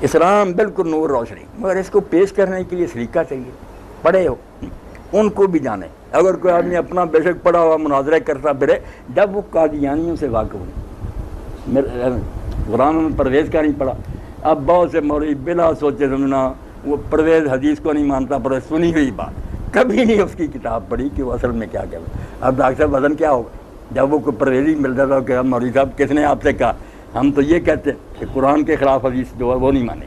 Speaker 1: اسلام بالکل نور روشنی, مگر اس کو پیش کرنے کے لیے سلیقہ چاہیے. پڑھے ہو ان کو بھی جانے. اگر کوئی آدمی اپنا بے شک پڑھا ہوا مناظرہ کرتا پھرے, جب وہ قادیانیوں سے واقف ہوئی. غلام میں پرویز کا نہیں پڑھا. اب بہت سے مولوی بلا سوچے سمجھنا وہ پرویز حدیث کو نہیں مانتا, پرویز سنی ہوئی بات, کبھی نہیں اس کی کتاب پڑھی کہ وہ اصل میں کیا کہہ رہا. اب ڈاکٹر صاحب وزن کیا ہوگا جب وہ کوئی پرویزی ملتا تھا کہ مولوی صاحب کس نے آپ سے کہا, ہم تو یہ کہتے ہیں کہ قرآن کے خلاف حدیث جو ہے وہ نہیں مانے.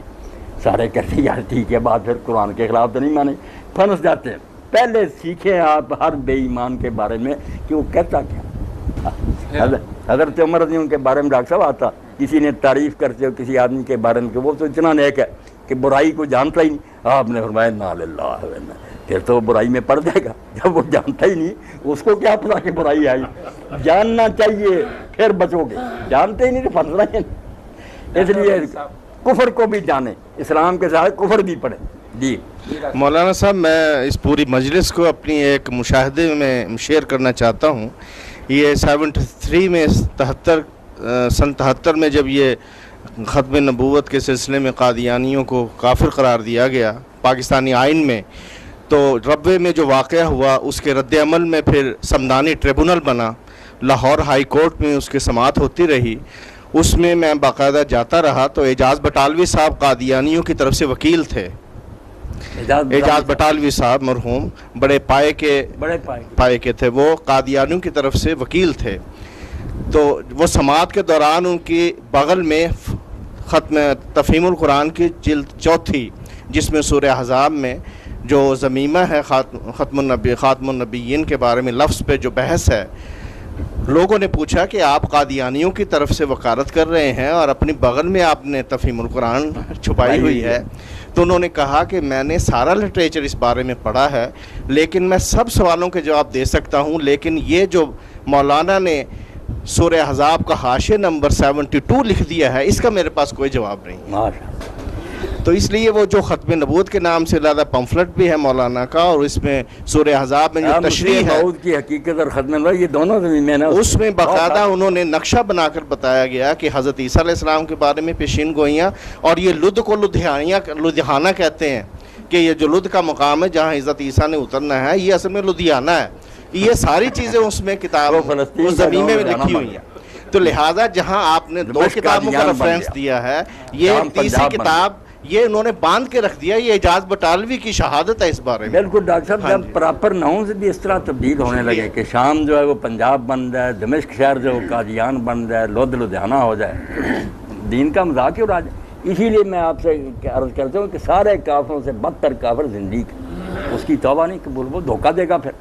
Speaker 1: سارے کہتے ہیں یار ٹھیک ہے, بات پھر قرآن کے خلاف تو نہیں مانے, پھنس جاتے ہیں. پہلے سیکھیں آپ ہر بے ایمان کے بارے میں کہ وہ کہتا کیا. حضرت عمر رضی اللہ کے بارے میں ڈاکٹر صاحب آتا, کسی نے تعریف کرتے ہو کسی آدمی کے بارے میں کہ وہ تو اتنا نیک ہے کہ برائی کو جانتا ہی نہیں, آپ نے فرمایا نا للہ, پھر تو وہ برائی میں پڑ جائے گا. جب وہ جانتا ہی نہیں اس کو کیا پتا کہ برائی آئی. جاننا چاہیے پھر بچو گے, جانتے ہی نہیں تو پھنس رہے ہیں. اس لیے کفر کو بھی جانے, اسلام کے ساتھ کفر بھی پڑھے. جی
Speaker 8: مولانا صاحب, میں اس پوری مجلس کو اپنی ایک مشاہدے میں شیئر کرنا چاہتا ہوں. یہ 73 میں سن 73 میں جب یہ ختم نبوت کے سلسلے میں قادیانیوں کو کافر قرار دیا گیا پاکستانی آئین میں, تو ربوے میں جو واقعہ ہوا اس کے رد عمل میں پھر سمدانی ٹریبونل بنا, لاہور ہائی کورٹ میں اس کی سماعت ہوتی رہی. اس میں میں باقاعدہ جاتا رہا. تو اعجاز بٹالوی صاحب قادیانیوں کی طرف سے وکیل تھے. اعجاز بٹالوی صاحب مرحوم بڑے پائے کے تھے, وہ قادیانیوں کی طرف سے وکیل تھے. تو وہ سماعت کے دوران ان کی بغل میں ختم تفہیم القرآن کی جلد 4 جس میں سورہ احزاب میں جو ضمیمہ ہے خاتم النبیین کے بارے میں لفظ پہ جو بحث ہے, لوگوں نے پوچھا کہ آپ قادیانیوں کی طرف سے وکالت کر رہے ہیں اور اپنی بغل میں آپ نے تفہیم القرآن چھپائی ہوئی ہے. تو انہوں نے کہا کہ میں نے سارا لٹریچر اس بارے میں پڑھا ہے, لیکن میں سب سوالوں کے جواب دے سکتا ہوں, لیکن یہ جو مولانا نے سورہ احزاب کا حاشیہ نمبر 72 لکھ دیا ہے, اس کا میرے پاس کوئی جواب نہیں. تو اس لیے وہ جو ختم نبوت کے نام سے زیادہ پمفلٹ بھی ہے مولانا کا, اور اس میں سورہ احزاب میں جو تشریح ہے
Speaker 1: کی حقیقت اور ختم نبوت یہ دونوں زمین,
Speaker 8: اس میں باقاعدہ انہوں نے نقشہ بنا کر بتایا گیا کہ حضرت عیسیٰ علیہ السلام کے بارے میں پیشین گوئیاں, اور یہ لدھ کو لدھیانہ کہتے ہیں کہ یہ جو لدھ کا مقام ہے جہاں حضرت عیسیٰ نے اترنا ہے, یہ اصل میں لدھیانہ ہے. یہ ساری چیزیں اس میں کتاب اس زمین میں لکھی ہوئی ہیں. تو لہٰذا جہاں آپ نے 2 کتابوں کا ریفرنس دیا ہے, یہ تیسری کتاب یہ انہوں نے باندھ کے رکھ دیا. یہ اعجاز بٹالوی کی شہادت ہے اس بارے میں.
Speaker 1: بالکل ڈاکٹر صاحب, جب پراپر ناؤن سے بھی اس طرح تبدیل ہونے لگے کہ شام جو ہے وہ پنجاب بن جائے, دمشق شہر جو قادیان بن جائے, لدھیانہ ہو جائے, دین کا مذاق ہی اڑا جائے. اسی لیے میں آپ سے عرض کرتا ہوں کہ سارے کافروں سے بدتر کافر زندگی, اس کی توبہ نہیں قبول, وہ دھوکہ دے گا. پھر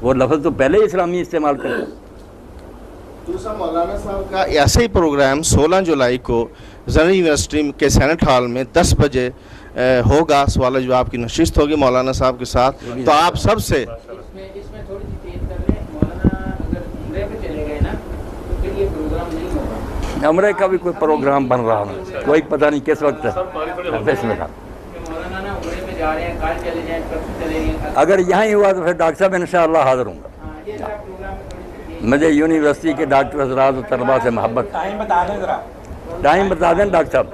Speaker 1: وہ لفظ تو پہلے ہی اسلامی استعمال کرتا.
Speaker 8: دوسرا مولانا صاحب کا ایسا ہی پروگرام 16 جولائی کو زرعی یونیورسٹی کے سینٹ ہال میں 10 بجے ہوگا. سوال و جواب کی نشست ہوگی مولانا صاحب کے ساتھ. تو آپ سب سے
Speaker 2: اس میں تھوڑی سی تیز کر لیں مولانا, اگر عمرے پہ چلے گئے نا تو پھر یہ پروگرام نہیں ہوگا.
Speaker 1: عمرے کا بھی کوئی پروگرام بن رہا ہے, کوئی پتہ نہیں کس وقت ہے. بسم اللہ.
Speaker 2: مولانا نا عمرے پہ جا رہے ہیں, کل چلے جائیں, پرسوں چلے گئے.
Speaker 1: اگر یہاں ہی ہوا تو پھر ڈاکٹر صاحب انشاءاللہ حاضر ہوں گا. مجھے یونیورسٹی کے ڈاکٹر حضرات و طلباء سے محبت. ٹائم بتا دیں ذرا, ٹائم بتا دیں ڈاکٹر صاحب.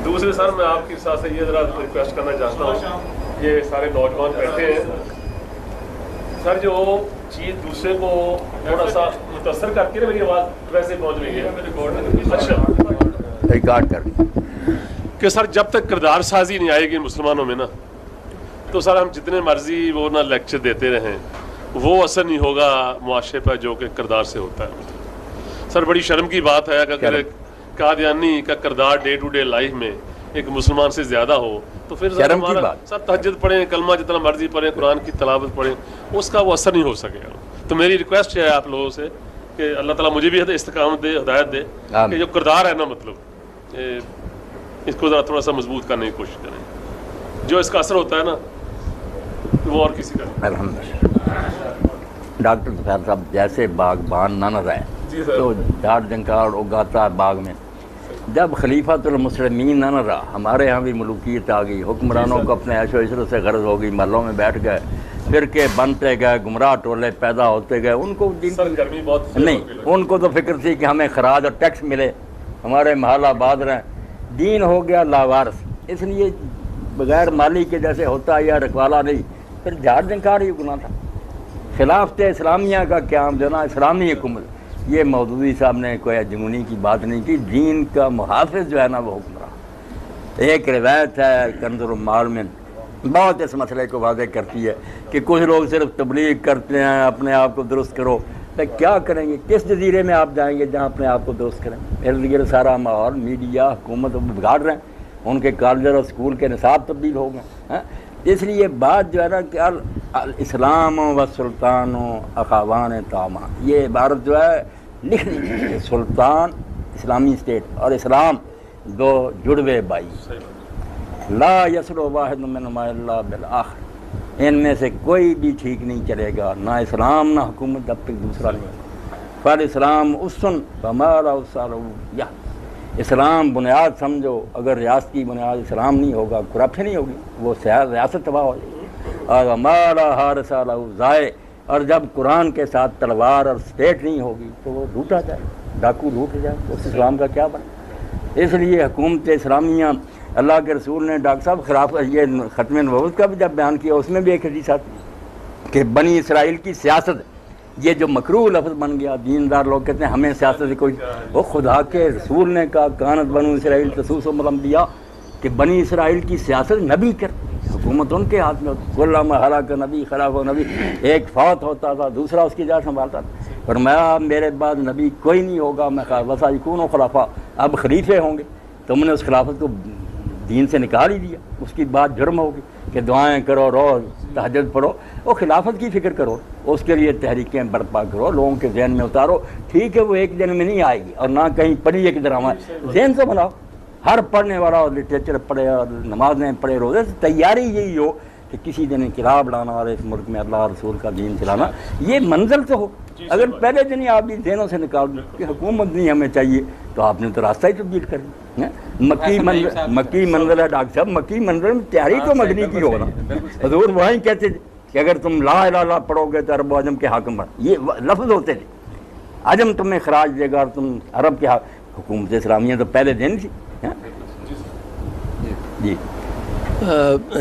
Speaker 9: دوسرے سر میں آپ کی ساتھ سے یہ ذرا ریکویسٹ کرنا چاہتا ہوں, یہ سارے نوجوان بیٹھے ہیں سر, جو چیز دوسرے کو تھوڑا سا متاثر کرتی ہے نا, میری آواز ویسے پہنچ رہی ہے, اچھا
Speaker 1: ریکارڈ کر
Speaker 9: کہ سر جب تک کردار سازی نہیں آئے گی مسلمانوں میں نا, تو سر ہم جتنے مرضی وہ نہ لیکچر دیتے رہیں, وہ اثر نہیں ہوگا معاشرے پر جو کہ کردار سے ہوتا ہے. سر بڑی شرم کی بات ہے اگر قادیانی کا کردار ڈے ٹو ڈے لائف میں ایک مسلمان سے زیادہ ہو, تو پھر سر ہمارا سر تہجد پڑھیں, کلمہ جتنا مرضی پڑھیں, قرآن کی تلاوت پڑھیں, اس کا وہ اثر نہیں ہو سکے گا. تو میری ریکویسٹ ہے آپ لوگوں سے کہ اللہ تعالیٰ مجھے بھی استقامت دے, ہدایت دے, کہ جو کردار ہے نا مطلب اس کو ذرا تھوڑا سا مضبوط کرنے کی کوشش کریں. جو اس کا اثر ہوتا ہے نا وہ اور کسی کا.
Speaker 1: الحمدللہ ڈاکٹر ظفیر صاحب جیسے باغبان نہ رہے تو جھاڑ جھنکار اگاتا ہے باغ میں. جب خلیفۃ المسلمین نہ رہا, ہمارے یہاں بھی ملوکیت آ گئی, حکمرانوں کو اپنے عیش و عشرت سے غرض ہو گئی, محلوں میں بیٹھ گئے, فرقے بنتے گئے, گمراہ ٹولے پیدا ہوتے گئے. ان کو نہیں, ان کو تو فکر تھی کہ ہمیں خراج اور ٹیکس ملے, ہمارے محل آباد رہیں. دین ہو گیا لاوارث, اس لیے بغیر مالی کے جیسے ہوتا یا رکھوالا نہیں, پھر جھاڑ جھنکار ہی گناہ تھا. خلافت اسلامیہ کا قیام جو نا اسلامی حکومت, یہ مودودی صاحب نے کوئی جنونی کی بات نہیں کی. دین کا محافظ جو ہے نا وہ حکمراں. ایک روایت ہے کنز العمال میں بہت اس مسئلے کو واضح کرتی ہے کہ کچھ لوگ صرف تبلیغ کرتے ہیں, اپنے آپ کو درست کرو. کیا کریں گے, کس جزیرے میں آپ جائیں گے جہاں اپنے آپ کو درست کریں؟ ارد گرد سارا ماحول میڈیا حکومت بگاڑ رہے ہیں, ان کے کالج اور اسکول کے نصاب تبدیل ہو گئے. اس لیے بات جو ہے نا کہ الاسلام و سلطان و اخوان تاما, یہ عبارت جو ہے لکھنی ہے. سلطان اسلامی اسٹیٹ اور اسلام دو جڑوے بائی, لا یسلو واحد منہما الا بالآخر, ان میں سے کوئی بھی ٹھیک نہیں چلے گا, نہ اسلام نہ حکومت جب تک دوسرا نہیں ہوگا. فال اسلام اسن ہمارا اسالیا, اسلام بنیاد سمجھو, اگر ریاست کی بنیاد اسلام نہیں ہوگا کرپشن نہیں ہوگی, وہ ریاست تباہ ہو جائے گی. اور ہمارا ہارسا لہو ضائع, اور جب قرآن کے ساتھ تلوار اور اسٹیٹ نہیں ہوگی تو وہ لوٹا جائے, ڈاکو لوٹ جائے, اس اسلام کا کیا بنے. اس لیے حکومت اسلامیہ اللہ کے رسول نے ڈاکٹر صاحب خلاف یہ ختم نبوت کا بھی جب بیان کیا, اس میں بھی ایک حدیث آتی کہ بنی اسرائیل کی سیاست, یہ جو مکروہ لفظ بن گیا, دیندار لوگ کہتے ہیں ہمیں سیاست سے کوئی, وہ خدا کے رسول نے کہا کانت بنو اسرائیل تسوسهم الانبیاء, کہ بنی اسرائیل کی سیاست نبی کرتے, حکومت ان کے ہاتھ میں ہوتی. غلام ہلاک نبی خلاف و نبی, ایک فوت ہوتا تھا دوسرا اس کی جگہ سنبھالتا تھا. فرمایا میرے بعد نبی کوئی نہیں ہوگا, میں وسایکون و خلافہ, اب خلیفے ہوں گے. تم نے اس خلافت کو دین سے نکال ہی دیا, اس کی بات جرم ہوگی کہ دعائیں کرو, روز تہجد پڑھو, وہ خلافت کی فکر کرو, اس کے لیے تحریکیں برپا کرو, لوگوں کے ذہن میں اتارو. ٹھیک ہے وہ ایک دن میں نہیں آئے گی, اور نہ کہیں پڑھی ایک ڈرامہ, ذہن سے بناؤ. ہر پڑھنے والا اور لٹریچر پڑھے اور نمازیں پڑھے, روزے سے تیاری یہی ہو کہ کسی دن انقلاب لانا اور اس ملک میں اللہ رسول کا دین چلانا, یہ منزل تو ہو. اگر پہلے دن ہی آپ بھی ذہنوں سے نکال دیں کہ حکومت نہیں ہمیں چاہیے, تو آپ نے تو راستہ ہی تبدیل کر دیا. مکی منزل ہے ڈاکٹر صاحب, مکی منزل میں تیاری تو مدنی کی ہونا. حضور وہیں کہتے تھے کہ اگر تم لا الہ الا پڑھو گے تو عرب و عجم کے حاکم بن, یہ لفظ ہوتے تھے. عجم تمہیں خراج دے گا اور تم عرب کے حکومت اسلامیہ تو پہلے دن تھی. جی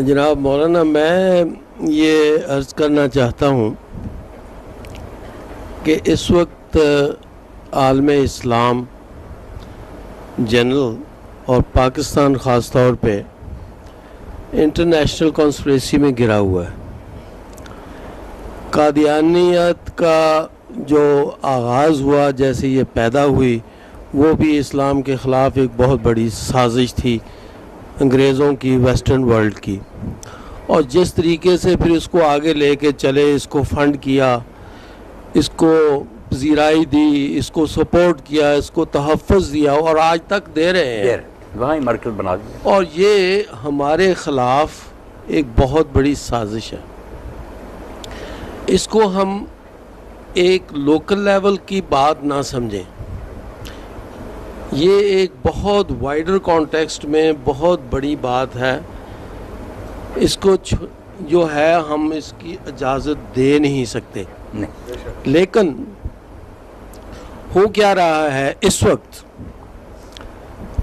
Speaker 10: جناب مولانا, میں یہ عرض کرنا چاہتا ہوں کہ اس وقت عالم اسلام جنرل اور پاکستان خاص طور پہ انٹرنیشنل کانسپریسی میں گرا ہوا ہے. قادیانیت کا جو آغاز ہوا, جیسے یہ پیدا ہوئی, وہ بھی اسلام کے خلاف ایک بہت بڑی سازش تھی انگریزوں کی, ویسٹرن ورلڈ کی. اور جس طریقے سے پھر اس کو آگے لے کے چلے, اس کو فنڈ کیا, اس کو پذیرائی دی, اس کو سپورٹ کیا, اس کو تحفظ دیا, اور آج تک دے رہے ہیں,
Speaker 1: وہاں مرکز بنا دیا.
Speaker 10: اور یہ ہمارے خلاف ایک بہت بڑی سازش ہے. اس کو ہم ایک لوکل لیول کی بات نہ سمجھیں, یہ ایک بہت وائڈر کانٹیکسٹ میں بہت بڑی بات ہے. اس کو جو ہے ہم اس کی اجازت دے نہیں سکتے. لیکن ہو کیا رہا ہے اس وقت,